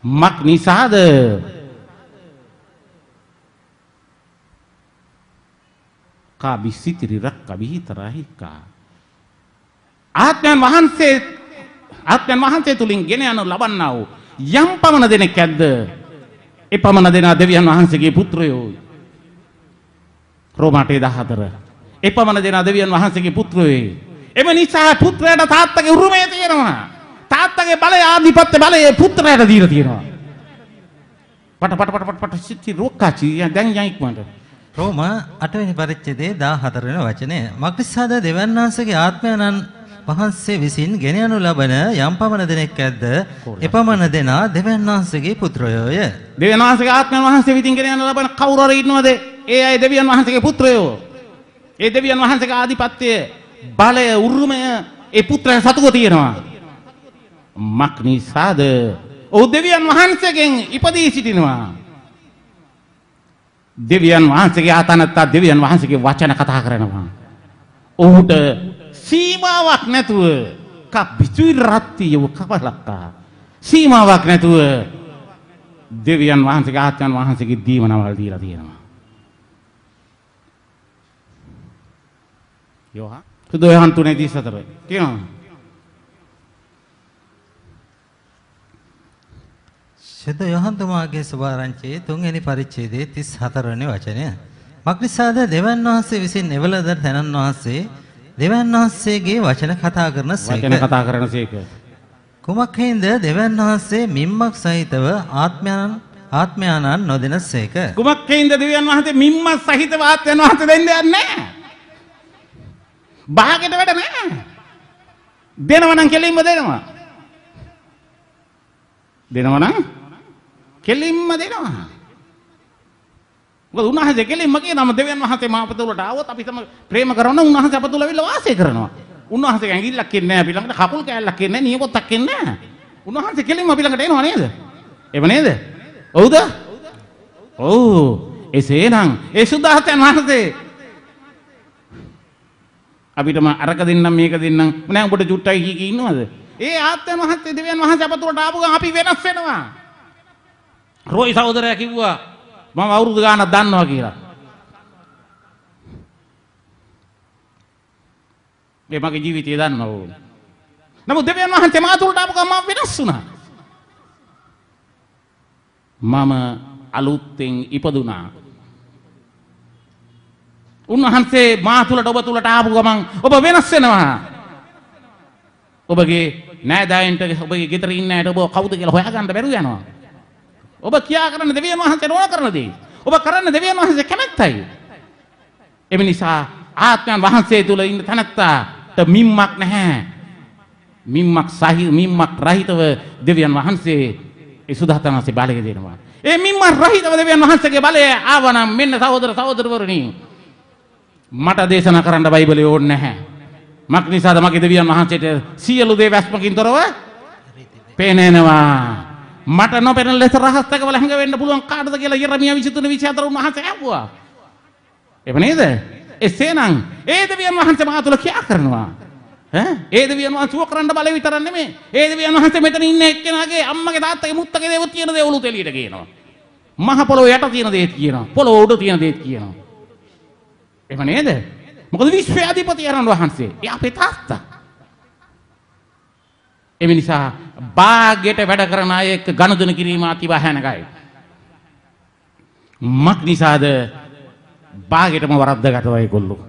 [SPEAKER 1] මක් නිසාද? කා විසිතිරි රක්ක විහිතරහිකා. ආත්මයන් වහන්සේ තුලින් ගෙන යනු ලබන්නා වූ යම් පමණ දෙනෙක් ඇද්ද ඒ පමණ දෙනා දෙවියන් වහන්සේගේ පුත්‍රයෝ. රෝමාටේ 14 ඒ පමණ දෙනා දෙවියන් වහන්සේගේ පුත්‍රයෝ. එම නිසා පුත්‍රයාට තාත්තගේ උරුමය තියෙනවා. තාත්තගේ බලය ආධිපත්‍ය බලය පුත්‍රයාට දීලා තියෙනවා. පට සිටි රොක්කාචි දැන් යන් ඉක්මනට.
[SPEAKER 2] රෝම 8 වෙනි පරිච්ඡේදයේ 14 වෙනි වචනය. මක්නිසාද දෙවියන් වහන්සේගේ ආත්මයන්න් වහන්සේ විසින් ගෙන යනු ලබන යම් පමණ දෙනෙක් ඇද්ද එපමණ දෙනා දෙවියන් වහන්සේගේ පුත්‍රයෝය.
[SPEAKER 1] දෙවියන් වහන්සේගේ ආත්මයන් වහන්සේ විසින් ගෙන යනු ලබන කවුරු හරි ඉන්නවද? ඒ අය දෙවියන් වහන්සේගේ පුත්‍රයෝ. ඒ දෙවියන් වහන්සේගේ ආධිපත්‍ය බලය උරුමය ඒ පුත්‍රයා සතුව තියෙනවා. මක්නිසාද ඔව් දෙවියන් වහන්සේගෙන් ඉපදී සිටිනවා. දෙවියන් වහන්සේගේ ආතනත්තා දෙවියන් වහන්සේගේ වචන කතා කරනවා. ඔහුට සීමාවක් නැතුව කප්පිචුයි රත්තියව කපලක්කා සීමාවක් නැතුව දෙවියන් වහන්සේගේ ආත්මයන් වහන්සේගේ දීවනවල් දීලා තියෙනවා. යෝහන් සුදෝයන් 3:34 කියනවා.
[SPEAKER 2] ශුද්ධ යොහන් තුමාගේ සුභාරංචියේ 3 වෙනි පරිච්ඡේදයේ 34 වෙනි වචනය. මක්නිසාද දෙවියන් වහන්සේ විසින් එවලද තනන් වහන්සේ දෙවියන් වහන්සේගේ වචන කතා කරන සේක. කුමක් හේඳ දෙවියන් වහන්සේ මිම්මක් සහිතව ආත්මයන්න් නොදෙන සේක.
[SPEAKER 1] කුමක් හේඳ දෙවියන් වහන්සේ මිම්මක් සහිතව ආත්මයන් වහන්සේ දෙන්නේ නැහැ. භාගයට වැඩ නැහැ. දෙනවා නම් කෙලින්ම දෙනවා. කෙලින්ම දෙනවා. මොකද උන්වහන්සේ කෙලින්ම කියනවා දෙවියන් වහන්සේ මාපත වලට ආවොත් අපි තම ප්‍රේම කරනවා උන්වහන්සේ අපත වල අවිල්ල වාසය කරනවා. උන්වහන්සේ ඇඟිල්ලක් එන්නේ නැහැ අපි ළඟට කකුල් කෑල්ලක් එන්නේ නැහැ නියපොත්තක් එන්නේ නැහැ. උන්වහන්සේ කෙලින්ම අපි ළඟට එනවා නේද? එහෙම නේද? ඔව්ද? ඔව්. එසේනම් ඒ සුද්ධාත්මයන් වහන්සේ අපිටම අරක දෙන්නම් මේක දෙන්නම් නෑ උඹට චුට්ටයි කී ඉන්නවද? ඒ ආත්මයන් වහන්සේ දෙවියන් වහන්සේ අපත වලට ආපු ගමන් අපි වෙනස් වෙනවා. රෝයි සහෝදරයා කිව්වා මම අවුරුදු ගානක් දන්නවා කියලා. මේ මගේ ජීවිතය දන්නවා ඕන. නමුත් දෙවියන් වහන්සේ මා තුළට ආපු ගමන් වෙනස් වුණා. මම අලුතෙන් ඉපදුනා. උන්වහන්සේ මා තුළට ඔබ තුළට ආපු ගමන් ඔබ වෙනස් වෙනවා. ඔබගේ නෑදෑයන්ට ඔබගේ ගෙදර ඉන්න අයට ඔබ කවුද කියලා හොයාගන්න බැරුව යනවා. ඔබ කියා කරන දෙවියන් වහන්සේට ඕන කරන දේ. ඔබ කරන්න දෙවියන් වහන්සේ කැමැත්තයි. එම නිසා ආත්මයන් වහන්සේ තුල ඉන්න තනත්තාට මිම්මක් නැහැ. මිම්මක් රහිතව දෙවියන් වහන්සේ ඒ සුදාතනසේ බලය දෙනවා. ඒ මිම්මක් රහිතව දෙවියන් වහන්සේගේ බලය ආවනම් මෙන්න සහෝදරවරුනි මට දේශනා කරන්න බයිබලේ ඕනේ නැහැ. මක් නිසාද මගේ දෙවියන් වහන්සේට සියලු දේ වැස්මකින් තොරව පේනනවා. මට නොපෙනෙන ලෙස රහස්තක වල හැංග වෙන්න පුළුවන් කාටද කියලා යෙරමියා 23:24 උන්වහන්සේ ඇහුවා. එහෙම නේද? එසේනම් ඒ දෙවියන් වහන්සේ මා තුළ කියා කරනවා. ඒ දෙවියන් වහන්සේ සුව කරන්න බලය විතර නෙමෙයි. ඒ දෙවියන් වහන්සේ මෙතන ඉන්න එක්කෙනාගේ අම්මගේ තාත්තගේ මුත්තගේ දේව තියෙන දේ ඔලුත් එළියට කියනවා. මහ පොළොව යට තියෙන දේත් කියනවා. පොළොව උඩ තියෙන දේත් කියනවා. එහෙම නේද? මොකද විශ්වයේ අධිපති ආරණ වහන්සේ. ඒ අපේ තාත්තා. එමේ නිසා බාගෙට වැඩ කරන අය එක්ක ගනුදෙනු කිරීම අතිවහනකයි. මක් නිසාද බාගෙටම වරද්දගත්තා ඒගොල්ලෝ.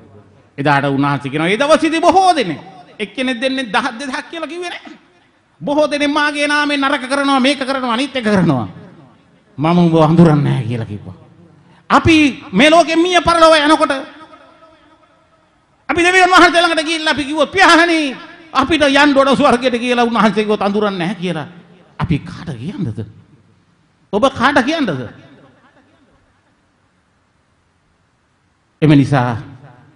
[SPEAKER 1] එදාට උන්වහන්සේ කියනවා ඒ දවසේදී බොහෝ දෙනෙක් එක්කෙනෙක් දෙන්නේ 10000ක් කියලා කිව්වේ නැහැ. බොහෝ දෙනෙක් මාගේ නාමයෙන් නරක කරනවා මේක කරනවා අනිත් එක කරනවා. මම උඹ හඳුරන්නේ නැහැ කියලා කිව්වා. අපි මේ ලෝකෙ මිය පරලොව යනකොට අපි දෙවියන් වහන්සේ ළඟට ගිහිල්ලා අපි කිව්වොත් පියාණනි අපිට යන්න ඕන ස්වර්ගයට කියලා උන්වහන්සේ කිව්වොත් අඳුරන්නේ නැහැ කියලා. අපි කාට කියන්නද? ඔබ කාට කියන්නද? එම නිසා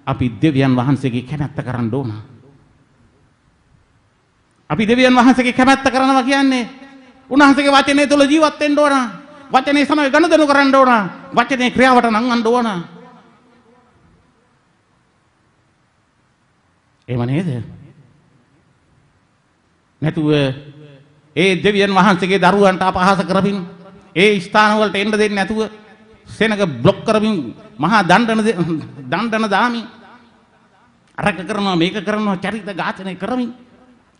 [SPEAKER 1] අපි දෙවියන් වහන්සේගේ කැමැත්ත කරන්න ඕන. අපි දෙවියන් වහන්සේගේ කැමැත්ත කරනවා කියන්නේ උන්වහන්සේගේ වචනේ තුල ජීවත් වෙන්න ඕන. වචනේ සමග ගනුදෙනු කරන්න ඕන. වචනේ ක්‍රියාවට නංවන්න ඕන. එහෙම නේද? නැතුව ඒ දෙවියන් වහන්සේගේ දරුවන්ට අපහාස කරමින් ඒ ස්ථාන වලට එන්න දෙන්නේ නැතුව සෙනඟ બ્લોක් කරමින් මහා දණ්ඩන දාමින් අරක කරනවා මේක කරනවා චරිත ඝාතනය කරමින්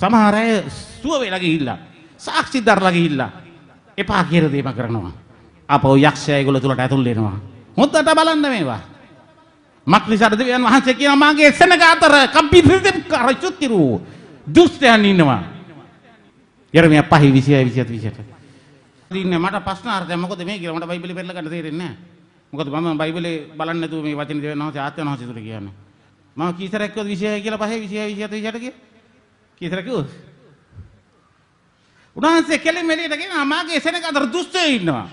[SPEAKER 1] සමහර අය සුව වෙලා ගිහිල්ලා සාක්ෂිදාරලා ගිහිල්ලා එපා කියලා දේම කරනවා. ආපහු යක්ෂයා ඒගොල්ලෝ තුලට ඇතුල් වෙනවා. හොඳට බලන්න මේවා. මක්නිසාද දෙවියන් වහන්සේ කියනවා මාගේ සෙනඟ අතර කම්පිරිදෙම් කරචුත්තිරු දුෂ්ටයන් ඉන්නවා. යර්මියා 5:26 ඉන්නේ මට ප්‍රශ්නාර්ථයක් මොකද මේ කියලා මට බයිබලෙ පෙරලා ගන්න තේරෙන්නේ නැහැ. මොකද මම බයිබලෙ බලන්නේ නැතුව මේ වචන දෙවියන් වහන්සේ ආත්මයන් වහන්සේ තුල කියන්නේ. මම කීතරක් කිව්වද 26 කියලා 5:26 කියලා කීතරක් කිව්වද? උන්වහන්සේ කෙලින්ම එළියට ගෙනා මාගේ සෙනඟ අතර දුෂ්ටයෝ ඉන්නවා.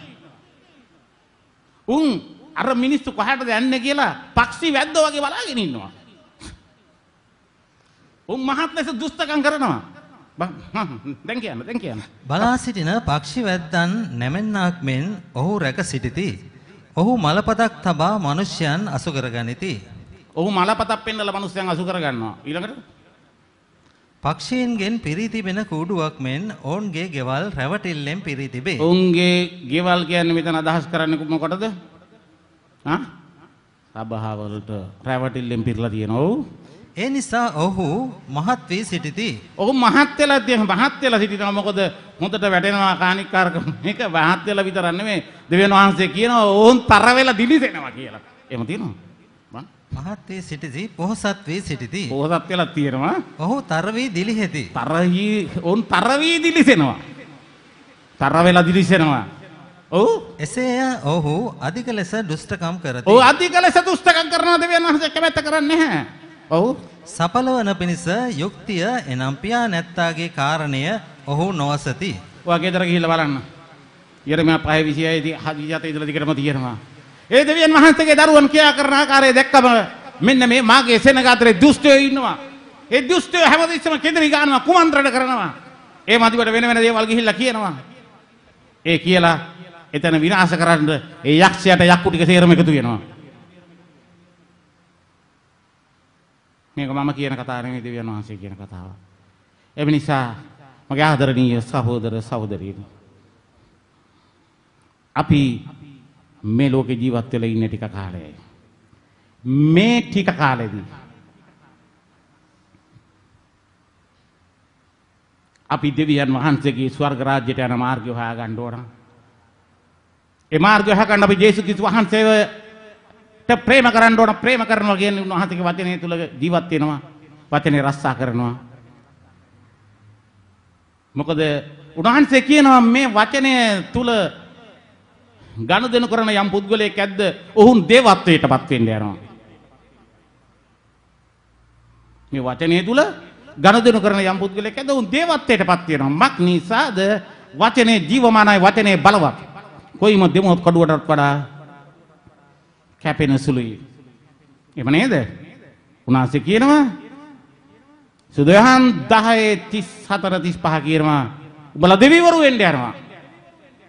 [SPEAKER 1] උන් අර මිනිස්සු කොහටද යන්නේ කියලා පක්ෂි වැද්දෝ වගේ බලාගෙන ඉන්නවා. උන් මහත් ලෙස දුෂ්ටකම් කරනවා. දැන් කියන්න.
[SPEAKER 2] බලා සිටින පක්ෂි වැද්දන් නැමෙන්නාක් මෙන් ඔහු රැක සිටිති. ඔහු මලපතක් තබා මිනිසයන් අසු කරගනිති.
[SPEAKER 1] ඔහු මලපතක් පෙන්නලා මිනිසයන් අසු කරගන්නවා. ඊළඟට
[SPEAKER 2] පක්ෂීන්ගෙන් පිරී තිබෙන කූඩුවක් මෙන් ඔවුන්ගේ ගෙවල් රැවටිල්ලෙන් පිරී තිබේ.
[SPEAKER 1] ඔවුන්ගේ ගෙවල් කියන්නේ මෙතන අදහස් කරන්නේ මොකටද? සභාවලට රැවටිල්ලෙන් පිරලා තියෙනවා.
[SPEAKER 2] ඒ නිසා ඔහු මහත් වී සිටිති.
[SPEAKER 1] ඔහු මහත් වෙලා සිටිනවා. මොකද හොඳට වැටෙනවා කානිකාරකම. මේක මහත් වෙලා විතරක් නෙමෙයි. දෙවියන් වහන්සේ කියනවා ඕන් තර වෙලා දිලිසෙනවා කියලා. එහෙම තියෙනවා.
[SPEAKER 2] මහත් වී සිටිති, පොහසත් වී සිටිති.
[SPEAKER 1] පොහසත් වෙලා තියෙනවා.
[SPEAKER 2] ඔහු තර වී දිලිහෙති.
[SPEAKER 1] ඕන් තර වී දිලිසෙනවා. තර වෙලා දිලිසෙනවා. ඔව්.
[SPEAKER 2] එසේය ඔහු අධික ලෙස දුෂ්ටකම් කරති.
[SPEAKER 1] ඔව් අධික ලෙස දුෂ්ටකම් කරනවා දෙවියන් වහන්සේ කැමැත්ත කරන්නේ නැහැ. ඔව්.
[SPEAKER 2] සඵලවන පිණිස යුක්තිය එනම් පියා නැත්තාගේ කාරණය ඔහු නොවසති.
[SPEAKER 1] ඔයා ගෙදර ගිහිල්ලා බලන්න. යෙරමියා 5:26 හදිසියට ඉඳලා දිගටම තියෙනවා. ඒ දෙවියන් වහන්සේගේ දරුවන් ක්‍රියා කරන ආකාරය දැක්කම මෙන්න මේ මාගේ සෙනඟ අතරේ දුෂ්ටයෝ ඉන්නවා. ඒ දුෂ්ටයෝ හැමදෙස්සම කෙඳිරි ගන්නවා, කුමන්ත්‍රණ කරනවා. ඒ මදිවට වෙන දේවල් ගිහිල්ලා කියනවා. ඒ කියලා එතන විනාශ කරන්න ඒ යක්ෂයාට යක්කු ටික සේරම එකතු වෙනවා. මේක මම කියන කතාව නෙමෙයි දෙවියන් වහන්සේ කියන කතාව. ඒ නිසා මගේ ආදරණීය සහෝදර සහෝදරියනි, අපි මේ ලෝකේ ජීවත් වෙලා ඉන්න ටික කාලයයි. මේ ටික කාලෙදී අපි දෙවියන් වහන්සේගේ ස්වර්ග රාජ්‍යයට යන මාර්ගය හොයා ගන්න ඕන. ඒ මාර්ගය හොයා ගන්න අපි යේසුස් ක්‍රිස්තුස් වහන්සේට ප්‍රේම කරන්න ඕන. ප්‍රේම කරනවා කියන්නේ උන්වහන්සේගේ වචනේ තුල ජීවත් වෙනවා. වචනේ රස්සා කරනවා. මොකද උන්වහන්සේ කියනවා මේ වචනේ තුල ගනුදෙනු කරන යම් පුද්ගලයෙක් ඇද්ද ඔවුන් දේවත්වයටපත් වෙන්න යනවා. මේ වචනේ තුල ගනුදෙනු කරන යම් පුද්ගලයෙක් ඇද්ද ඔවුන් දේවත්වයටපත් වෙනවා. මක් නිසාද? වචනේ ජීවමානයි, වචනේ බලවත්. කොයිම දෙමොත් කඩුවටත් වඩා කැපෙන සුළුයි. එහෙම නේද? උන්වහන්සේ කියනවා සුදයන් 10:34-35 කියනවා උඹලා දෙවිවරු වෙන්න යනවා.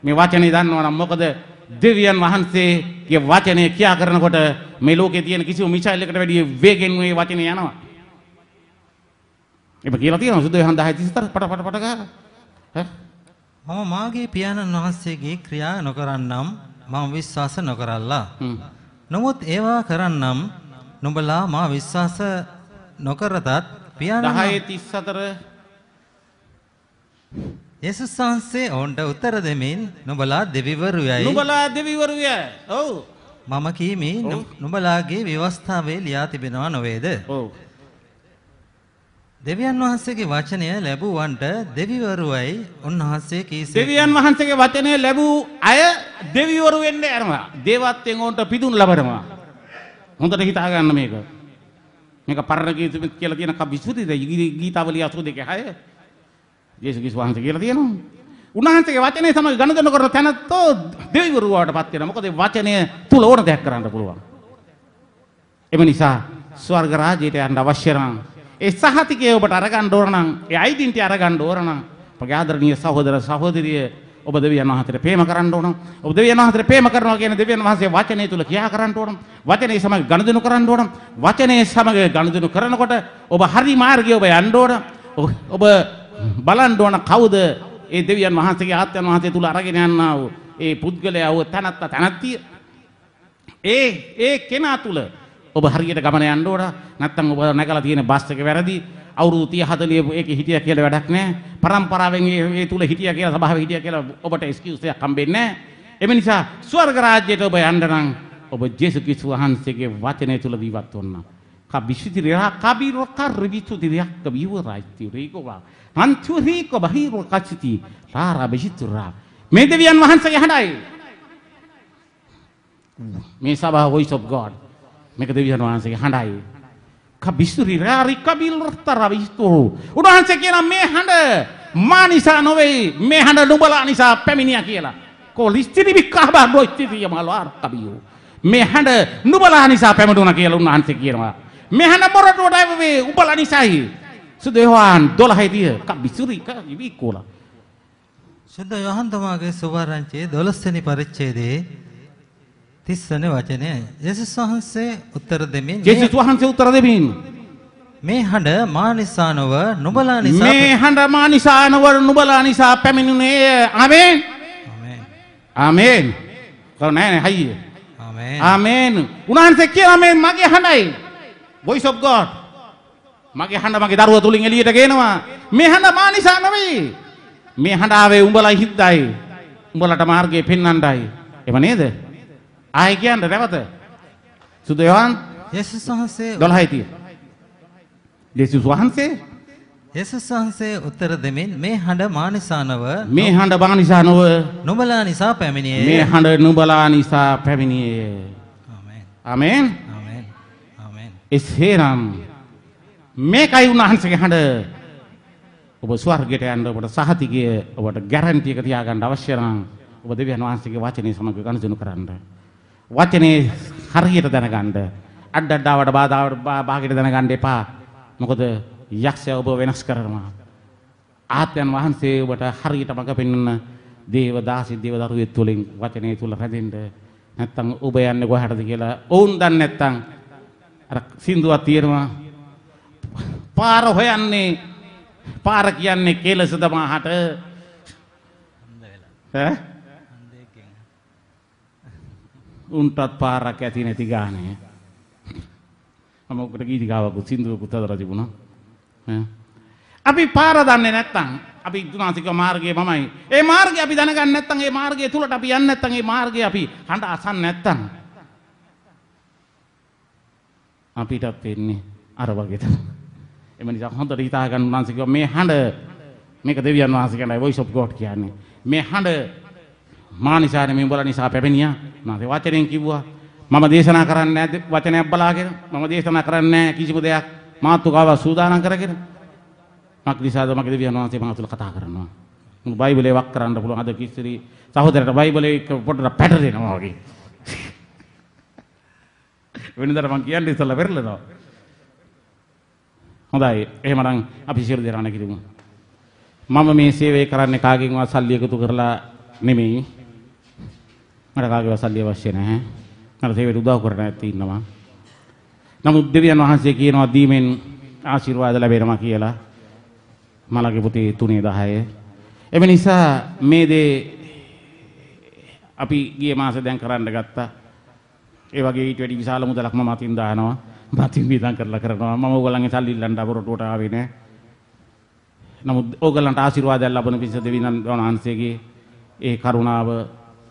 [SPEAKER 1] මේ වචනේ දන්නවනම් මොකද දෙවියන් වහන්සේගේ වචනේ කියා කරනකොට මේ ලෝකේ තියෙන කිසිම මිසයිල් එකකට වැඩිය වේගෙන් මේ වචනේ යනවා. ඒක කියලා තියෙනවා සුදයන් 10:34 පට ගහලා.
[SPEAKER 2] මම මාගේ පියාණන් වහන්සේගේ ක්‍රියා නොකරන්නම් මම විශ්වාස නොකරල්ලා. නමුත් ඒවා කරන්නම් නුඹලා මා විශ්වාස නොකරතත් පියාණන්
[SPEAKER 1] 10:34
[SPEAKER 2] යේසුස් වහන්සේ ඔවුන්ට උත්තර දෙමින් නුඹලා දෙවිවරුයයි.
[SPEAKER 1] නුඹලා දෙවිවරුය. ඔව්.
[SPEAKER 2] මම කීමි නුඹලාගේ ව්‍යවස්ථාවේ ලියා තිබෙනවා නොවේද?
[SPEAKER 1] ඔව්.
[SPEAKER 2] දෙවියන් වහන්සේගේ වචනය ලැබුවන්ට දෙවිවරුයි උන්වහන්සේ කීසේ.
[SPEAKER 1] දෙවියන් වහන්සේගේ වචනය ලැබූ අය දෙවිවරු වෙන්න යනවා. දේවත්වයෙන් උන්ට පිදුම් ලබනවා. හොඳට හිතා ගන්න මේක. මේක පරණ ගීත කියලා තියෙන කවිසුතිද ගීතාවලිය 82:6 යේසුස් ක්‍රිස්තුස් වහන්සේ කියලා තියෙනවා. උන්වහන්සේගේ වචනේ සමග ගනුදෙනු කරන තැනත්තෝ දෙවිවරු වඩටපත් වෙනවා. මොකද වචනය තුල ඕන දෙයක් කරන්න පුළුවන්. එම නිසා ස්වර්ග රාජ්‍යයට යන්න අවශ්‍ය නම් ඒ සහතිකය ඔබට අරගන්න ඕන නම් ඒ අයිඩෙන්ටිටි අරගන්න ඕන නම් අපගේ ආදරණීය සහෝදර සහෝදරිය ඔබ දෙවියන් වහන්සේට ප්‍රේම කරන්න ඕන. ඔබ දෙවියන් වහන්සේට ප්‍රේම කරනවා කියන්නේ දෙවියන් වහන්සේ වචනේ තුල කියා කරන්න ඕන. වචනේ සමග ගනුදෙනු කරන්න ඕන. වචනේ සමග ගනුදෙනු කරනකොට ඔබ හරි මාර්ගයේ ඔබ යන්න ඕන. ඔබ බලන්න ඕන කවුද ඒ දෙවියන් වහන්සේගේ ආත්මයන් වහන්සේ තුල අරගෙන යන්නා වූ ඒ පුද්ගලයා වූ තනත්තිය. ඒ කෙනා තුල ඔබ හරියට ගමන යන්න ඕන. නැත්තම් ඔබ නැගලා තියෙන බස් එක වැරදි. අවුරුදු 30 40 ඒකේ හිටියා කියලා වැඩක් නැහැ. පරම්පරාවෙන් ඒ තුල හිටියා කියලා සභාවේ හිටියා කියලා ඔබට එක්ස්කියුස් එකක් හම්බෙන්නේ නැහැ. එම නිසා ස්වර්ග රාජ්‍යයට ඔබ යන්න නම් ඔබ ජේසුස් ක්‍රිස්තුස් වහන්සේගේ වචනය තුල ජීවත් වෙන්න. Kabisitiria kabiro karbitu diria kabiu raiti riko ba. Hantu riko bahiro kaciti. Lara bejitura. Me devian වහන්සේගේ හඬයි. මේ සභාව voice of God. මේක දෙවියන් වහන්සේගේ හඬයි. Kabisitiria rikabil tarabitu. උන්වහන්සේ කියන මේ හඬ මා නිසා නොවේ. මේ හඬ නුඹලා නිසා පැමිණියා කියලා. කොලිස්තිරි විකහබා බොයිතිරිය මලවාර කබියෝ. මේ හඬ නුඹලා නිසා පැමිණුණා කියලා උන්වහන්සේ කියනවා. මේ හඬ මොරටුවට ආවේ උඹලා නිසායි. සුදු යෝහන් 12 කබිසුරි කවිකෝලා.
[SPEAKER 2] සුදු යෝහන් තමාගේ සුභාරංචියේ 12 වෙනි පරිච්ඡේදයේ 30 වෙනි වචනය. යේසුස් වහන්සේ උත්තර දෙමින් මේ හඬ මා නිසා නොව නුඹලා නිසා
[SPEAKER 1] මේ හඬ මා නිසා නොව නුඹලා නිසා පැමිණුනේ. ආමේන්.
[SPEAKER 2] ආමේන්.
[SPEAKER 1] ආමේන්. කොහොනේ හයිය.
[SPEAKER 2] ආමේන්.
[SPEAKER 1] ආමේන්. උන්වහන්සේ කියනවා මේ මගේ හඬයි. voice of God. මගේ හඬ මගේ දරුවා තුලින් එළියට ගේනවා. මේ හඬ මා නිසා නෙවෙයි. මේ හඬ ආවේ උඹලා හිද්දයි. උඹලට මාර්ගය පෙන්වන්නයි. එව නේද? ආයි කියන්නේ නැවත. සුදු යෝහන්
[SPEAKER 2] යේසුස් වහන්සේ
[SPEAKER 1] 12
[SPEAKER 2] යේසුස් වහන්සේ උත්තර දෙමින් මේ හඬ මා නිසා නොව
[SPEAKER 1] මේ හඬ මා නිසා නොව
[SPEAKER 2] නුඹලා නිසා පැමිණියේ.
[SPEAKER 1] මේ හඬ නුඹලා නිසා පැමිණියේ.
[SPEAKER 2] ආමේන්.
[SPEAKER 1] ආමේන්.
[SPEAKER 2] ආමේන්. ආමේන්.
[SPEAKER 1] එසේනම් මේකයි උන්වහන්සේගේ හඬ. ඔබ ස්වර්ගයට යන්න ඔබට සහතිකය ඔබට ගැරන්ටි එක තියාගන්න අවශ්‍ය නම් ඔබ දෙවියන් වහන්සේගේ වචනේ සමග ගනුදෙනු කරන්න. වචනේ හරියට දැනගන්න. අඩඩාවට බාධාවට භාගයට දැනගන්න එපා. මොකද යක්ෂයා ඔබ වෙනස් කරනවා. ආත්මයන් වහන්සේ ඔබට හරියට මඟ පෙන්වන දේවදාසී දේවදරුවෙක් තුලින් වචනේ තුල රැඳෙන්න. නැත්තම් ඔබ යන්නේ කොහටද කියලා ඔවුන් දන්නේ නැත්තම් අර සින්දුවක් තියෙනවා. පාර හොයන්නේ පාර කියන්නේ කෙලසද මාහට. උන්ටත් පාරක් ඇති නැති ගානේ. මම ඔකට ගීතිකාවකුත් සින්දුවකුත් හදලා තිබුණා. අපි පාර දන්නේ නැත්තම් අපි දුනාසික මාර්ගයේ මමයි. ඒ මාර්ගය අපි දැනගන්න නැත්තම් ඒ මාර්ගය තුලට අපි යන්නේ නැත්තම් ඒ මාර්ගය අපි හඬ අසන්නේ නැත්තම් අපිටත් වෙන්නේ අර වගේ තමයි. එම නිසා හොඳට හිතා ගන්න උනාසික මේ හඬ මේක දෙවියන් වහන්සේ කියනයි voice of God කියන්නේ. මේ හඬ මා නිසා නෙමෙයි උඹලා නිසා පැමිණියා. මාසේ වචනෙන් කිව්වා. මම දේශනා කරන්නේ නැහැ වචනයක් බලාගෙන. මම දේශනා කරන්නේ නැහැ කිසිම දෙයක් මාතෘකාව සූදානම් කරගෙන. මක් නිසාද මගේ දෙවියන් වහන්සේ මා තුළ කතා කරනවා. මුළු බයිබලේ වක් කරන්න පුළුවන්. අද කිසිරි සහෝදරට බයිබලේ පොඩ්ඩක් පැටලෙනවා වගේ. වෙනදට මං කියන්නේ ඉස්සලා පෙරලනවා. හොඳයි. එහෙමනම් අපි සියලු දෙනා නැගිටිමු. මම මේ සේවය කරන්නේ කාගෙන්වත් සල්ලි එකතු කරලා නෙමෙයි. මට කාගේවත් සල්ලි අවශ්‍ය නැහැ. මට සේවයට උදව් කරන්න ඇත්තේ ඉන්නවා. නමුත් දෙවියන් වහන්සේ කියනවා දීමෙන් ආශිර්වාද ලැබෙනවා කියලා. මලගේ පුතේ 3:10. එම නිසා මේ දේ අපි ගිය මාසේ දැන් කරන්න ගත්තා. ඒ වගේ ඊට වැඩි විශාල මුදලක් මම අතින් දානවා. මතින් වියදම් කරලා කරනවා. මම ඕගොල්ලන්ගේ සල්ලි ඉල්ලන්න අපරටුවට ආවේ නැහැ. නමුත් ඕගොල්ලන්ට ආශිර්වාදයක් ලැබෙන පිණිස දෙවියන් වහන්සේගේ ඒ කරුණාව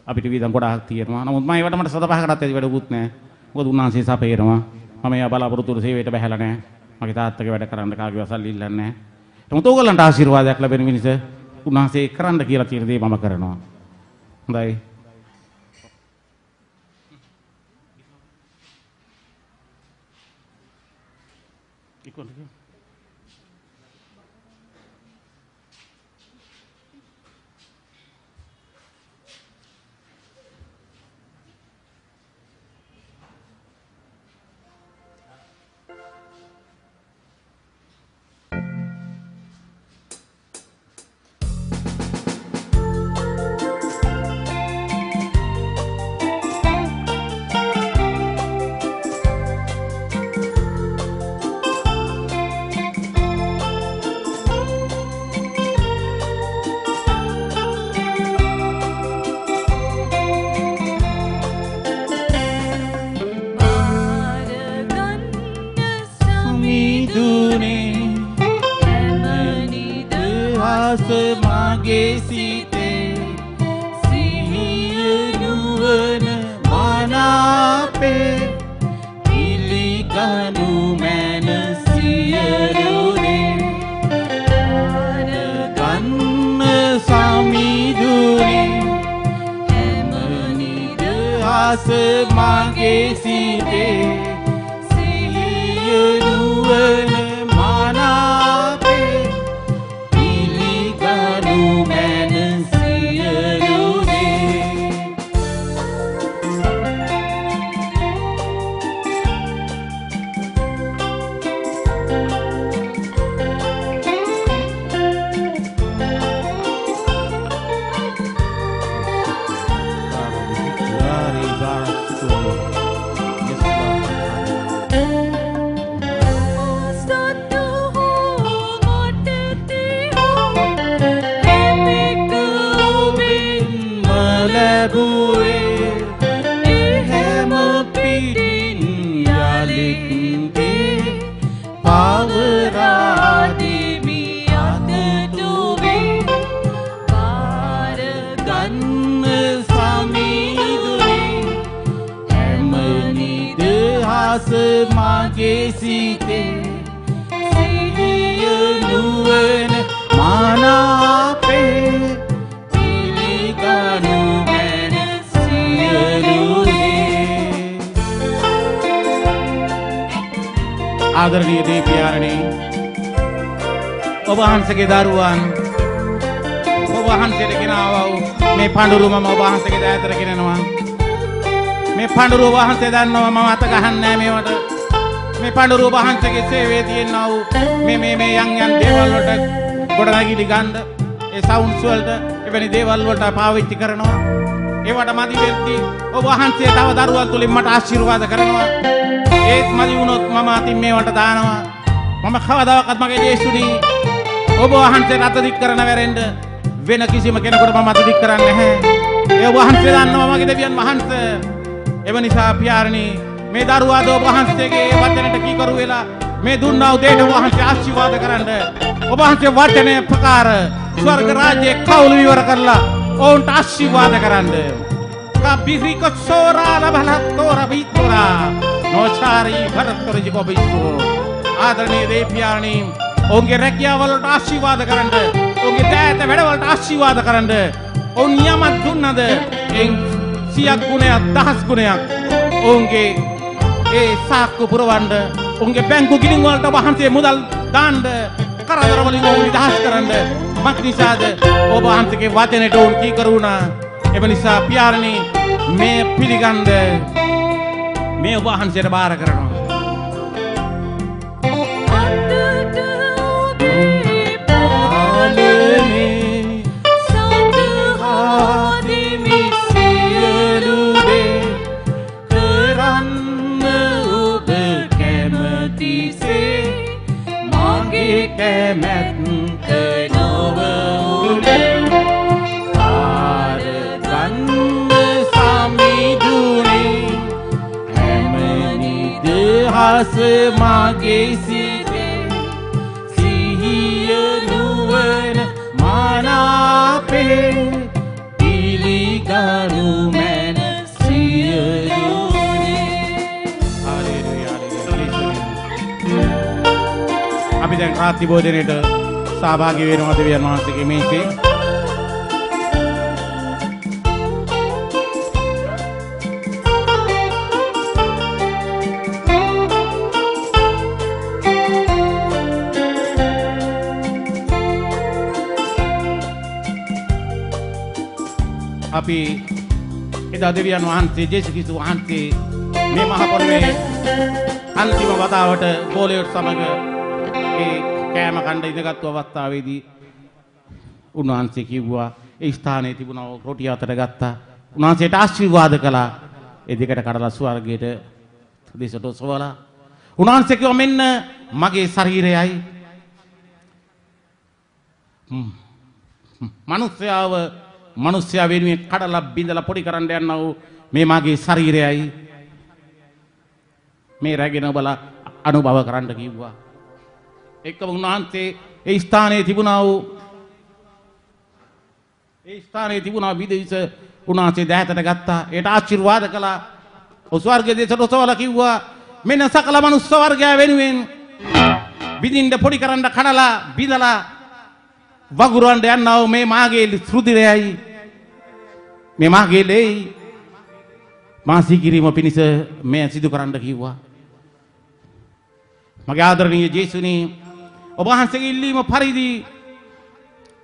[SPEAKER 1] අපිට වියදම් ගොඩාක් තියෙනවා. නමුත් මම ඒවට මට සතපහකටත් ඇති වැඩකුත් නැහැ. මොකද උන්වහන්සේ සපේනවා. මම එයා බලාපොරොත්තු වෙන සේවයට බහැලා නැහැ. මගේ තාත්තගේ වැඩ කරන්න කාගේවත් සල්ලි ඉල්ලන්නේ නැහැ. නමුත් ඕගොල්ලන්ට ආශිර්වාදයක් ලැබෙන පිණිස උන්වහන්සේ කරන්න කියලා තියෙන දේ මම කරනවා. හොඳයි. දහස මගේ සිතේ සිහිය නුවණ මනාපේ පිළිගනු මැන සියලු දේ මගේ සිතේ සිහිය නුවණ මනාපේ පිළිගනු මැන සියලු දේ ආදරණීය දේවියාණනි ඔබ වහන්සේගේ දරුවන් ඔබ වහන්සේට ගෙනාවා මේ පඬුරු මම ඔබ වහන්සේගේ දෑතට ගෙනනවා මේ පඬුරුව වහන්සේ දන්නවා මම අත ගහන්නේ මේවට මේ පඬුරුව වහන්සේගේ සේවයේ තියෙනා වූ මේ යම් දේවල් වලට ගොඩනැගිලි ගන්න ඒ සවුන්ඩ්ස් වලට එවැනි දේවල් වලට පාවිච්චි කරනවා ඒවට මදි වෙද්දී ඔබ වහන්සේ තව දරුවන් තුලින් මට ආශිර්වාද කරනවා ඒත් මදි වුණොත් මම අතින් මේවට දානවා මම කවදාවත් මගේ දේශුණී ඔබ වහන්සේට අත දික් කරන වැරෙන්න වෙන කිසිම කෙනෙකුට මම අත දික් කරන්නේ නැහැ ඒ වහන්සේ දන්නවා මගේ දෙවියන් වහන්සේ එව නිසා පියාණනි මේ දරුවා ඔබ වහන්සේගේ වචනට කීකරු වෙලා මේ දුන්නා උදේට වහන්සේ ආශිර්වාද කරන්න ඔබ වහන්සේ වචනේ ප්‍රකාර ස්වර්ග රාජ්‍යයේ කවුළු විවර කරලා ඔවුන්ට ආශිර්වාද කරන්න කබිරික සෝරා ලබලතෝර විතෝරා නොචාරි භරතොරජි කොබිසෝ ආදරණීය දේපියාණනි ඔවුන්ගේ රැකියාව වලට ආශිර්වාද කරන්න ඔවුන්ගේ දෑත වැඩ වලට ආශිර්වාද කරන්න ඔවුන් නියමත් දුන්නද සියක් ගුණයක් දහස් ගුණයක් ඔවුන්ගේ ඒ සාක්කු පුරවන්න ඔවුන්ගේ බැංකු ගිණුම් වලට වහන්සේ මුදල් දාන්න කරදර වලින් ඔවුන් නිදහස් කරන්න මක්නිසාද ඔබ වහන්සේගේ වචනයට ඔවුන් කීකරු වුණා එම නිසා පියාණනි මේ පිළිගන්න මේ ඔබ වහන්සේට බාර කරනවා මගේ සිතේ සිහිය නුවණ මනාපේ පිළිගනු මැන සියලු දේ හලෙලුයා අපි දැන් රාත්‍රී භෝජනයේට සහභාගී වෙනවා දෙවියන් වහන්සේගේ මේසේ අපි එදා දෙවියන් වහන්සේ ජේසුස් ක්‍රිස්තුස් වහන්සේ මේ මහ පොළොවේ අන්තිම වතාවට ගෝලයට සමග ඒ කෑම කණ්ඩ ඉඳගත්තු අවස්ථාවේදී උන්වහන්සේ කිව්වා ඒ ස්ථානයේ තිබුණ රොටි අතට ගත්තා උන්වහන්සේට ආශිර්වාද කළා ඒ දෙකට කඩලා ස්වර්ගයට දෙසට ඔසවලා උන්වහන්සේ කිව්වා මෙන්න මගේ ශරීරයයි මනුස්සයා වෙනුවෙන් කඩලා බිඳලා පොඩි කරන්න යනවා වූ මේ මාගේ ශරීරයයි මේ රැගෙන බලා අනුභව කරන්න කිව්වා එක්කම උන්වහන්සේ ඒ ස්ථානයේ තිබුණා විදේශ උන්වහන්සේ දැහැතට ගත්තා ඒට ආශිර්වාද කළා ස්වර්ගයේ දෙසට ඔසවලා කිව්වා මෙන්න සකල මනුස්ස වර්ගය වෙනුවෙන් බිඳින්න පොඩි කරන්න කඩලා බිඳලා වගුරවන්න යනවා මේ මාගේ රුධිරයයි මේ මාගේ ලේයි මා සිකිරීම පිණිස මේ සිදු කරන්න කිව්වා. මගේ ආදරණීය ජේසුනි ඔබ වහන්සේගේ ඉල්ලීම පරිදි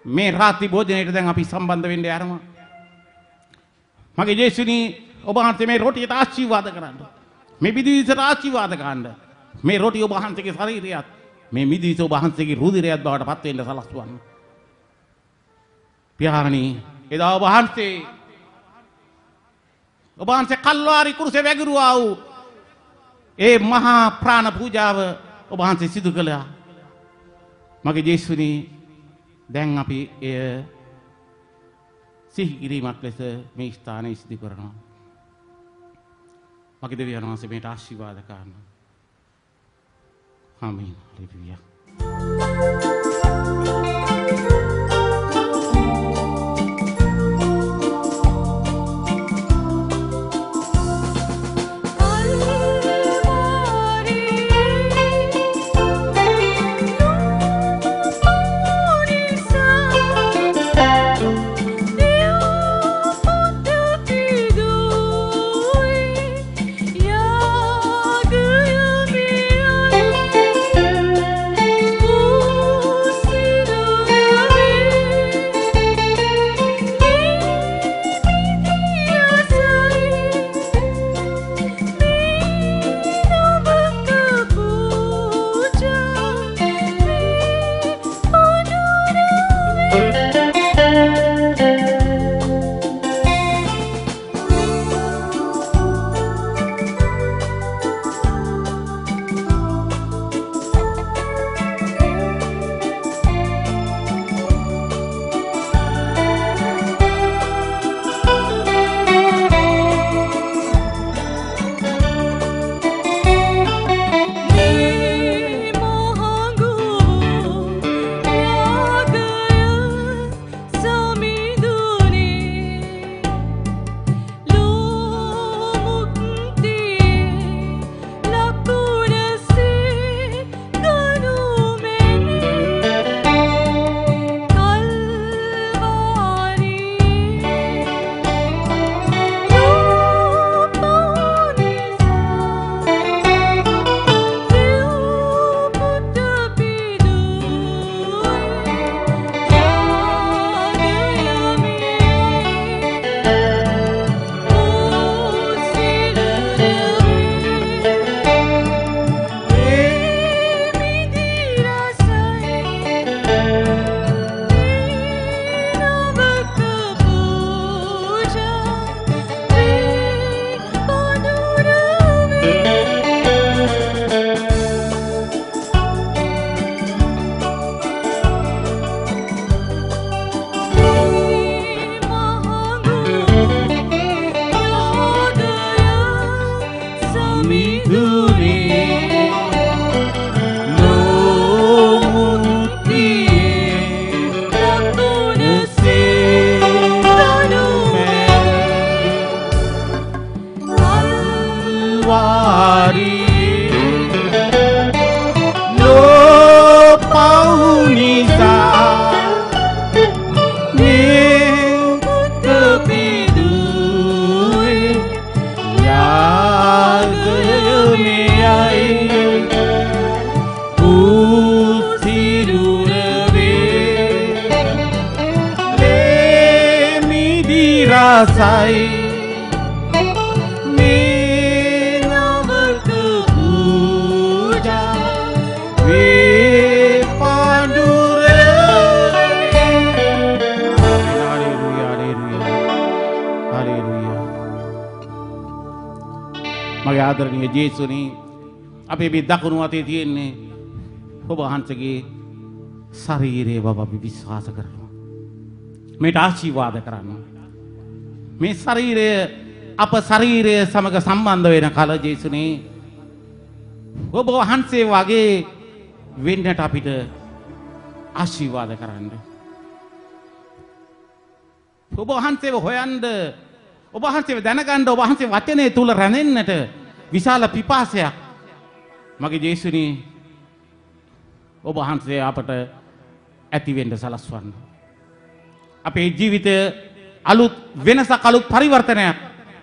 [SPEAKER 1] මේ රාත්‍රී භෝජනයට දැන් අපි සම්බන්ධ වෙන්න යනවා. මගේ ජේසුනි ඔබ වහන්සේ මේ රොටියට ආශිර්වාද කරන්න. මේ මිදිවිසට ආශිර්වාද කරන්න. මේ රොටිය ඔබ වහන්සේගේ ශරීරයත් මේ මිදිවිස ඔබ වහන්සේගේ රුධිරයත් බවට පත් වෙන්න සලස්වන්න. පියාණනි එදා ඔබ වහන්සේ කල්වාරි කුරුසේ වැගිරුවා වූ ඒ මහා ප්‍රාණ පූජාව ඔබ වහන්සේ සිදු කළා. මගේ ජේසුනි දැන් අපි එය සිහි කිරීමක් ලෙස මේ ස්ථානයේ සිදු කරනවා. මගේ දෙවියන් වහන්සේ මේට ආශිර්වාද කරනවා. ආමීන්. Hallelujah.
[SPEAKER 4] rasai menawaka puja we pandura. Haleluya, haleluya, haleluya.
[SPEAKER 1] මගේ ආදරණීය ජේසුනි අපි මේ දකුණු අතේ තියෙන්නේ ඔබ වහන්සේගේ ශරීරයේ බව අපි විශ්වාස කරනවා. මේට ආශිර්වාද කරනවා. මේ ශරීරය අප ශරීරය සමග සම්බන්ධ වෙන කල ජේසුනි ඔබ වහන්සේ වගේ වෙන්නට අපිට ආශිර්වාද කරන්න. ඔබ වහන්සේව හොයන්න, ඔබ වහන්සේව දැනගන්න, ඔබ වහන්සේ වචනේ තුල රැඳෙන්නට විශාල පිපාසයක් මගේ ජේසුනි ඔබ වහන්සේ අපට ඇති වෙන්න සලස්වන්න. අපේ ජීවිතය අලුත් වෙනසක්, අලුත් පරිවර්තනයක්,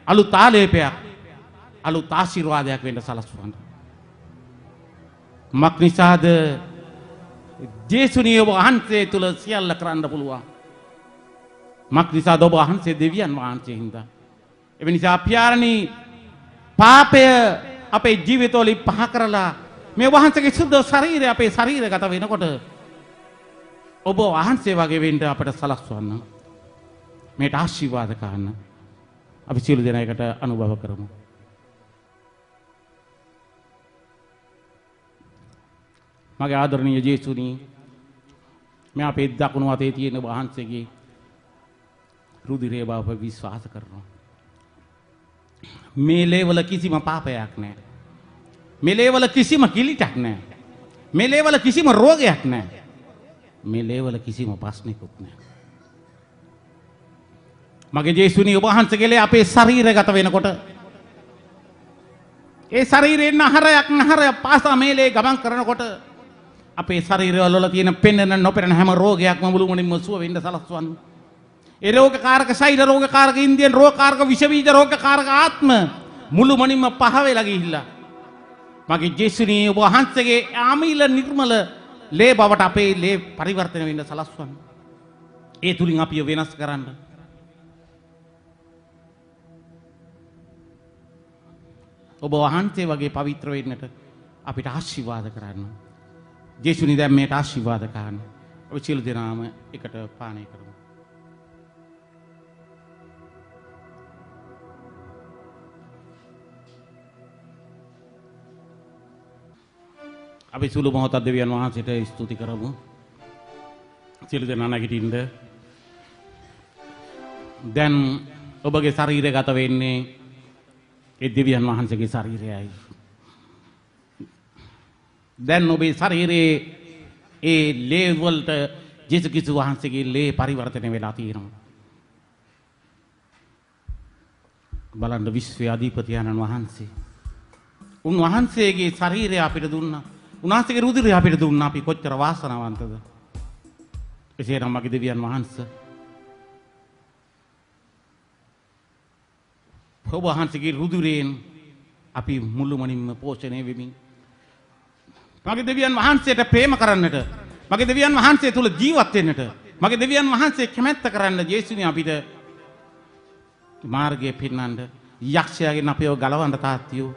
[SPEAKER 1] අලුත් ආලේපයක් අලුත් ආශිර්වාදයක් වෙන්න සලස්වන්න. මක්නිසාද ජේසුනි ඔබ වහන්සේ තුල සියල්ල කරන්න පුළුවන්. මක්නිසාද ඔබ වහන්සේ දෙවියන් වහන්සේ හින්දා. ඒ නිසා පියාණනි පාපය අපේ ජීවිතවලින් පහ කරලා මේ වහන්සේගේ සුද්ධ ශරීරය අපේ ශරීරගත වෙනකොට ඔබ වහන්සේ වගේ වෙන්න අපට සලස්වන්න. මේට ආශිර්වාද කරන්න. අපි සියලු දෙනා එකට අනුභව කරමු. මගේ ආදරණීය ජේසුනි මේ අපේ දකුණු අතේ තියෙන වහන්සේගේ රුධිරය බව අප විශ්වාස කරනවා. මේ ලේවල කිසිම පාපයක් නැහැ. මේ ලේවල කිසිම කිලිටක් නැහැ. මේ ලේවල කිසිම රෝගයක් නැහැ. මේ ලේවල කිසිම ප්‍රශ්නයක්වත් නැහැ. මගේ ජේසුනි ඔබ වහන්සේගේ අපේ ශරීරගත වෙනකොට ඒ ශරීරයෙන් නහරය පාසා මේ ලේ ගමන් කරනකොට අපේ ශරීරවල තියෙන පෙනෙන නොපෙනෙන හැම රෝගයක්ම මුළුමනින්ම සුව වෙන්න සලස්වන්න. ඒ රෝගකාරක ශෛල රෝගකාරක ඉන්දියන් රෝගකාරක විෂ බීජ රෝගකාරක ආත්ම මුළුමනින්ම පහ වෙලා ගිහිල්ලා මගේ ජේසුනි ඔබ වහන්සේගේ ආමිල නිර්මල ලේ බවට අපේ ලේ පරිවර්තන වෙන්න සලස්වන්න. ඒ තුලින් අපිව වෙනස් කරන්න. ඔබ වහන්සේ වගේ පවිත්‍ර වෙන්නට අපිට ආශිර්වාද කරන්න. ජේසුනි දැන් මේට ආශිර්වාද කරන්න. ඔබ සියලු දෙනාම එකට පානය කරමු. අපි සුළු මොහොතක් දෙවියන් වහන්සේට ස්තුති කරමු. සියලු දෙනා නැගිටින්න. දැන් ඔබගේ ශරීරය ගත වෙන්නේ ඒ දෙවියන් වහන්සේගේ ශරීරයයි. දැන් ඔබේ ශරීරයේ ඒ ලේ වලට ජේසුස් ක්‍රිස්තුස් වහන්සේගේ ලේ පරිවර්තනය වෙලා තියෙනවා. බලන්න විශ්වයේ අධිපතියන්න් වහන්සේ. උන්වහන්සේගේ ශරීරය අපිට දුන්නා. උන්වහන්සේගේ රුධිරය අපිට දුන්නා. අපි කොච්චර වාසනාවන්තද? එසේනම් මගේ දෙවියන් වහන්සේ ඔබ වහන්සේගේ රුධිරයෙන් අපි මුළුමනින්ම පෝෂණය වෙමින් මගේ දෙවියන් වහන්සේට ප්‍රේම කරන්නට මගේ දෙවියන් වහන්සේ තුල ජීවත් වෙන්නට මගේ දෙවියන් වහන්සේ කැමැත්ත කරන්න ජේසුනි අපිට මාර්ගය පෙන්වන්න යක්ෂයාගෙන් අපිව ගලවන්න තාත්තියෝ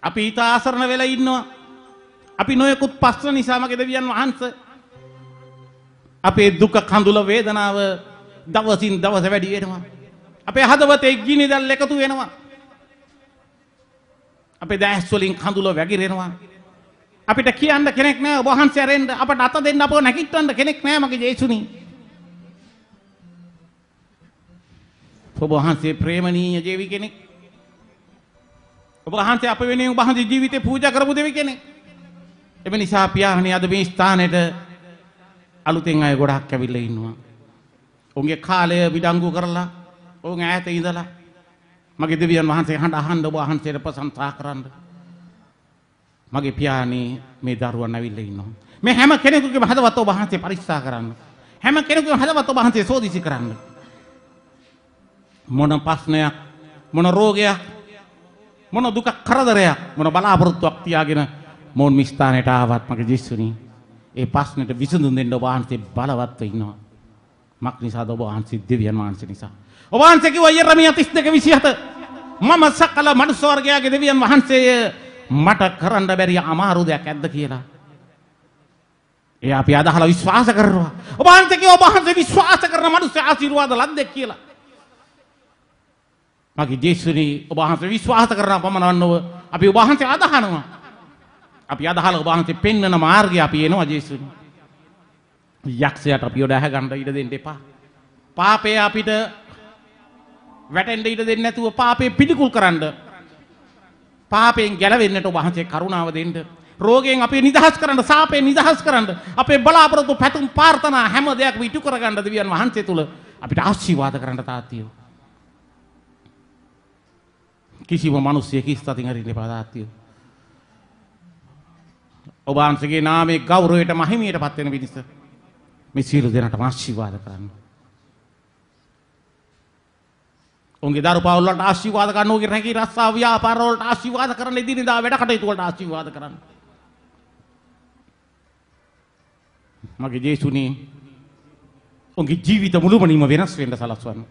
[SPEAKER 1] අපි ඊට ආසරණ වෙලා ඉන්නවා. අපි නොයෙකුත් ප්‍රශ්න නිසා මගේ දෙවියන් වහන්සේ අපේ දුක කඳුල වේදනාව දවසින් දවස වැඩි වෙනවා. අපේ හදවතේ ගිනි දැල් එකතු වෙනවා. අපේ දැස් වලින් කඳුල වැగిරෙනවා. අපිට කියන්න කෙනෙක් නැහැ. ඔබ වහන්සේ ඇරෙන්න අපට අත දෙන්න අපව නැගිටවන්න කෙනෙක් නැහැ මගේ ජේසුනි. ඔබ වහන්සේ ප්‍රේමණීය ජීවි කෙනෙක්. ඔබ වහන්සේ අප වෙනුවෙන් ඔබ වහන්සේ ජීවිතේ පූජා කරපු දෙවි කෙනෙක්. එබ නිසා පියාණනි අද මේ ස්ථානෙට අලුතෙන් අය ගොඩක් ඇවිල්ලා ඉන්නවා. ඔවුන්ගේ කාලය විඩංගු කරලා ඔවුන් ඈත ඉඳලා මගේ දෙවියන් වහන්සේ හඬ අහන්න ඔබ වහන්සේට ප්‍රශංසා කරන්න. මගේ පියාණනි මේ දරුවන් ඇවිල්ලා ඉන්නවා. මේ හැම කෙනෙකුගේම හදවත ඔබ වහන්සේ පරික්ෂා කරන්න. හැම කෙනෙකුගේම හදවත ඔබ වහන්සේ සෝදිසි කරන්න. මොන ප්‍රශ්නයක් මොන රෝගයක් මොන දුක කරදරයක් මොන බලාපොරොත්තුවක් තියාගෙන මොන් මිස්ථානයට ආවත් මගේ ජේසුනි ඒ ප්‍රශ්නෙට විසඳුම් දෙන්න ඔබ වහන්සේ බලවත්ව ඉන්නවා. මක් නිසාද ඔබ වහන්සේ දෙවියන් වහන්සේ නිසා. ඔබ වහන්සේ කිව්වා යෙරමියා 32:27 මම සකල මනුස්ස වර්ගයාගේ දෙවියන් වහන්සේ මට කරන්න බැරි අමාරු දෙයක් ඇද්ද කියලා. ඒ අපි අදහලා විශ්වාස කරනවා. ඔබ වහන්සේ කිව්වා ඔබ වහන්සේ විශ්වාස කරන මනුස්ස ආශිර්වාද ලද්දෙක් කියලා. මගේ ජේසුනි ඔබ වහන්සේ විශ්වාස කරන පමණවන්නව අපි ඔබ වහන්සේ අදහනවා. අපි අදහලා ඔබ වහන්සේ පෙන්වන මාර්ගය අපි එනවා ජේසුනි. යක්ෂයාට අපිව දැහ ගන්න ඉඩ දෙන්න එපා. පාපය අපිට වැටෙන්න ඉඩ දෙන්නේ නැතුව පාපේ පිළිකුල් කරන්න. පාපයෙන් ගැලවෙන්නට ඔබ වහන්සේ කරුණාව දෙන්න. රෝගයෙන් අපි නිදහස් කරන්න, සාපයෙන් නිදහස් කරන්න. අපේ බලාපොරොත්තු පැතුම් ප්‍රාර්ථනා හැම දෙයක්ම ඉටු කරගන්න දෙවියන් වහන්සේ තුල අපිට ආශිර්වාද කරන්න තාත්තියෝ. කිසිම මිනිස්සෙක් ඉස්තතින් හරින්න එපා තාත්තියෝ. ඔබ වහන්සේගේ නාමයේ ගෞරවයට මහිමයට පත් වෙන පිණිස මේ සියලු දෙනාට ආශිර්වාද කරන්න. උන්ගේ දරු පවුල් වලට ආශිර්වාද කරන්න, උන්ගේ රැකී රස්සා ව්‍යාපාර වලට ආශිර්වාද කරන්න, එදිනෙදා වැඩ කටයුතු වලට ආශිර්වාද කරන්න. මගේ ජේසුනි උන්ගේ ජීවිත මුළුමනින්ම වෙනස් වෙන්න සලස්වන්න.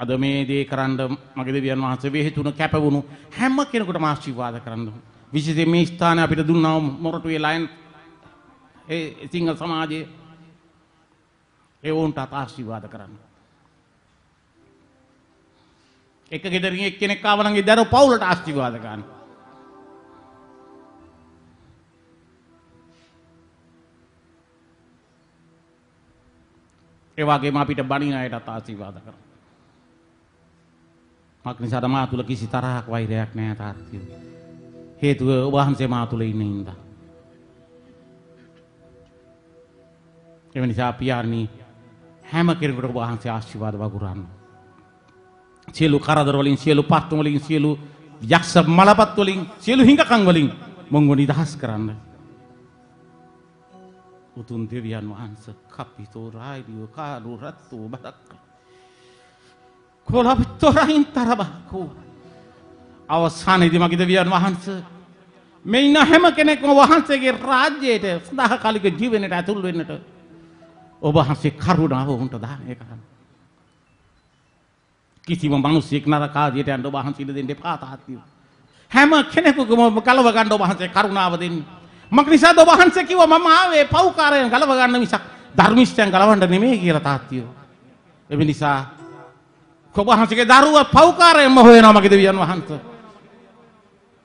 [SPEAKER 1] අද මේ දේ කරන්න මගේ දෙවියන් වහන්සේ වෙහෙතුණු කැපවුණු හැම කෙනෙකුටම ආශිර්වාද කරන්න. විශේෂයෙන් මේ ස්ථානය අපිට දුන්නා මොරටුවේ ලයන් ඒ සිංහල සමාජයේ ඒ වුන්ට ආශිර්වාද කරන්න. එක ගෙදරින් එක්කෙනෙක් ආව නම් ඒ දරුවෝ පවුලට ආශිර්වාද ගන්න. ඒ වගේම අපිට බණින අයටත් ආශිර්වාද කරන්න. මක් නිසාද මා තුල කිසි තරහක් වෛරයක් නැහැ තාත්තිය. හේතුව ඔබ වහන්සේ මා තුල ඉන්න හින්දා. ඒ නිසා පියාණනි හැම කෙනෙකුට ඔබ වහන්සේ ආශිර්වාද වගුරන්න. සියලු කරදර වලින්, සියලු පත්තු වලින්, සියලු යක්ෂ මලපත් වලින්, සියලු හිඟකම් වලින් මොන්ව නිදහස් කරන්න. උතුම් දෙවියන් වහන්සේ කපිතෝ රායිඩියෝ කාරු රත්තු බදක් කොලපිතෝරයින් තරබකෝ අවසානයේදී මගේ දෙවියන් වහන්සේ මේ ඉන්න හැම කෙනෙක්ම වහන්සේගේ රාජ්‍යයට සදාකාලික ජීවනයට ඇතුල් වෙන්නට ඔබ වහන්සේ කරුණාව උන්ට දානය කරන්න. කිසිම මිනිසෙක් නරක ආදියට යන්න ඔබ වහන්සේ ඉඩ දෙන්න එපා තාත්තිය. හැම කෙනෙකුගේම ගලව ගන්න ඔබ වහන්සේ කරුණාව දෙන්න. මක් නිසාද ඔබ වහන්සේ කිව්වා මම ආවේ පව්කාරයන් ගලව ගන්න මිසක් ධර්මිෂ්ඨයන් ගලවන්න නෙමෙයි කියලා තාත්තිය. ඒ නිසා ඔබ වහන්සේගේ දරුවා පව්කාරයන්ම හොයනවා මගේ දෙවියන් වහන්සේ.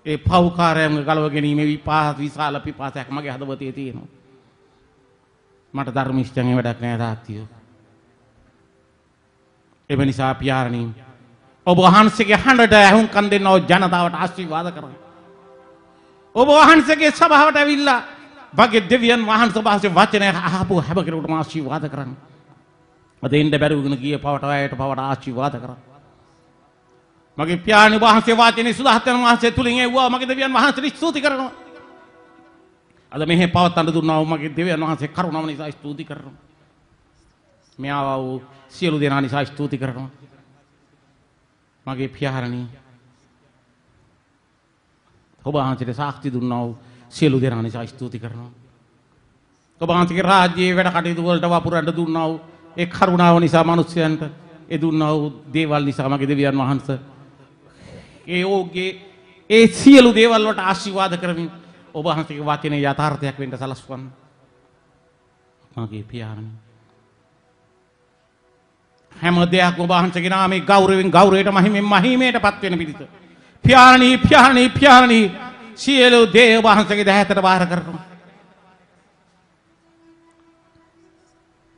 [SPEAKER 1] ඒ පව්කාරයන් ගලව ගැනීමේ විශාල පිපාසයක් මගේ හදවතේ තියෙනවා. මට ධර්මිෂ්ඨයන්ගේ වැඩක් නෑ තාත්තිය. ඒ නිසා පියාණනි ඔබ වහන්සේගේ හඬට ඇහුම්කන් දෙන්නව ජනතාවට ආශිර්වාද කරන්න. ඔබ වහන්සේගේ සභාවට ඇවිල්ලා වගේ දෙවියන් වහන්සේ වහන්සේ වචනය අහපු හැම කෙනෙකුටම ආශිර්වාද කරන්න. අද ඉන්න බැරුගෙන ගිය පවට අයට පවට ආශිර්වාද කරන්න. මගේ පියාණනි වහන්සේ වාචනේ සුදාහතන වහන්සේ තුලින් එව්වා මගේ දෙවියන් වහන්සේට ස්තුති කරනවා. අද මෙහි පවත්තන්න දුන්නා මගේ දෙවියන් වහන්සේ කරුණාව නිසා ස්තුති කරනවා. මෙයා වූ සියලු දෙනා නිසා ස්තුති කරනවා. මගේ පියාණනි ඔබ වහන්සේට සාක්ෂි දුන්නා වූ සියලු දෙනා නිසා ස්තුති කරනවා. ඔබ වහන්සේගේ රාජ්‍යයේ වැඩ කටයුතු වලට වපුරන්න දුන්නා වූ ඒ කරුණාව නිසා මිනිස්යන්ට ඒ දුන්නා වූ දේවල් නිසා මගේ දෙවියන් වහන්සේ ඒ ඕගේ ඒ සියලු දේවල් වලට ආශිර්වාද කරමින් ඔබ වහන්සේගේ වචනේ යථාර්ථයක් වෙන්න සලස්වන්න. මගේ පියාණනි හැම දෙයක්ම ඔබ වහන්සේගේ නාමයේ ගෞරවයෙන් ගෞරවයට මහිමෙන් මහිමයටපත් වෙන පිණිස පියාණනි සියලු දේ ඔබ වහන්සේගේ දහයතට බාර කරනවා.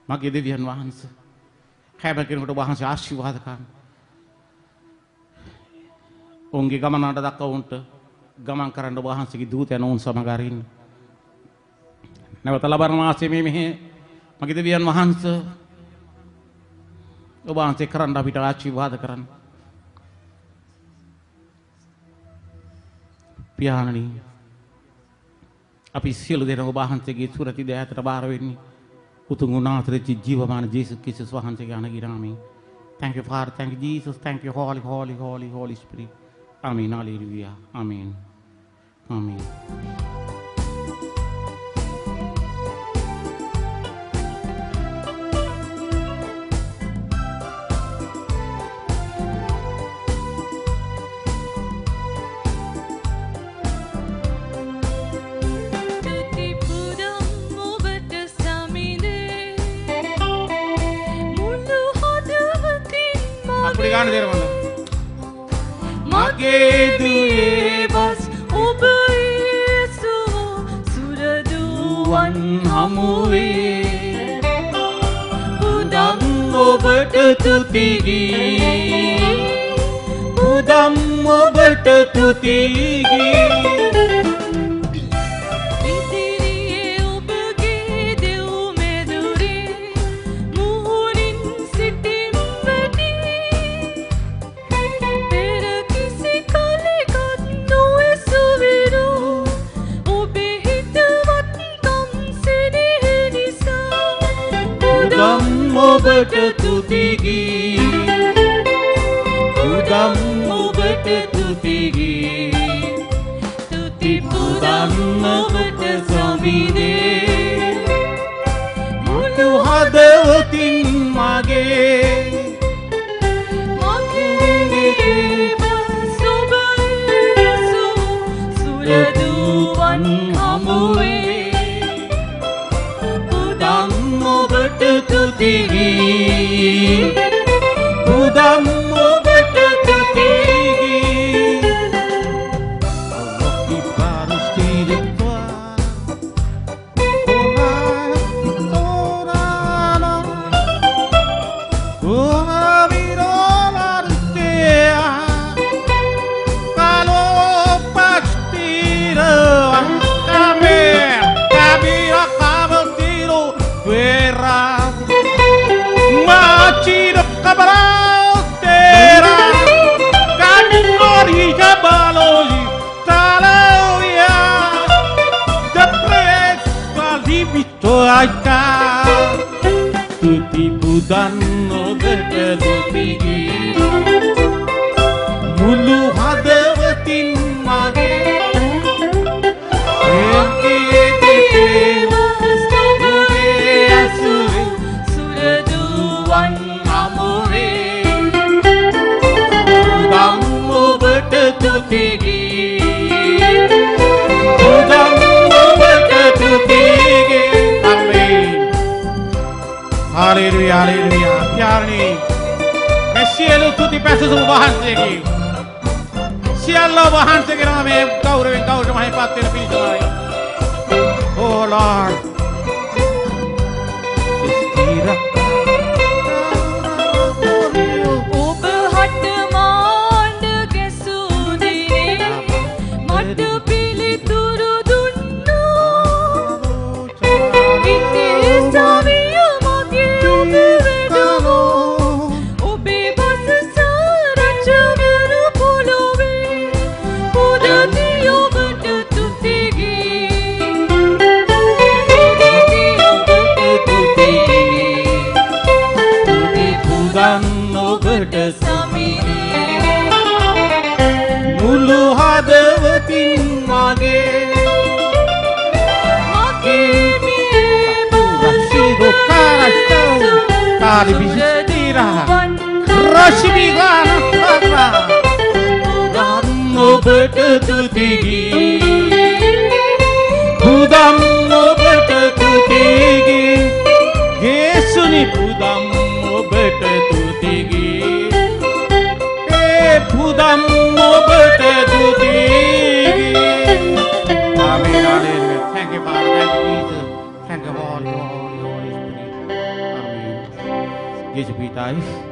[SPEAKER 1] මගේ දෙවියන් වහන්සේ හැම කෙනෙකුට ඔබ වහන්සේ ආශිර්වාද කරන්න. ඔවුන්ගේ ගමනට දක්වා උන්ට ගමන් කරන්න ඔබ වහන්සේගේ දූතයන් ඔවුන් සමග අරින්න. නැවත ලබන මාසයේ මෙහි මගේ දෙවියන් වහන්සේ ඔබ වහන්සේ කරන්න අපිට ආශිර්වාද කරන්න. පියාණනි අපි සියලු දෙනා ඔබ වහන්සේගේ සුරති දයාවට බාර වෙන්නේ උතුම් උනාතරේ ජීවමාන ජේසුස් ක්‍රිස්තුස් වහන්සේගේ අනගිර නාමයෙන්. Thank you Father, thank you Jesus, thank you Holy Spirit. Amen. Hallelujah. Amen. Amen.
[SPEAKER 4] ගාන දෙර මම
[SPEAKER 5] මගේ දුවේ බස් ඔබ යේසුව සුරදුවන් හමුවේ පුදම් ඔබට තුතිගී පුදම් ඔබට තුතිගී
[SPEAKER 4] Dum
[SPEAKER 1] ඔබට තුති ගී පුදම් ඔබට තුති ගී තුති පුදම් ඔබට ස්වාමීනේ මුළු හදවතින් මගේ සුරදුවන් හමුවේ පුදම් ඔබට තුති ගී පුදම් ඔබට තුති ගී Occhi parusti di tua Tutti budanno berkedutigi Mulu hadawatin mage Suraduwan amore Budammu berkedutigi Budammu berkedutigi Haleluya, haleluya. Piarni. मैं सियलु तुति पैसे सब वाहन सेगी. सियल्लो वाहन सेगी ना मैं गौरव माहे पाते न पीछे मारे. Oh Lord. Istira.
[SPEAKER 5] ඔබ හට මාන්න ගැසුදිනේ මට පිළිතුරු දුන්නා. ඉතින් සමි
[SPEAKER 1] මුළු හදවතින් මගේ Kali bisitira Rashmi gana sakra Budam ඔබට තුති ගී පුදම් ඔබට තුති ගී යේසුනි පුදම් ඔබට තුති ගී පුදම් ඔබට තුති ගී Amen, hallelujah. Thank you, Father. Thank you, Jesus. Thank you, Holy Spirit. Amen. Jesus be thanked.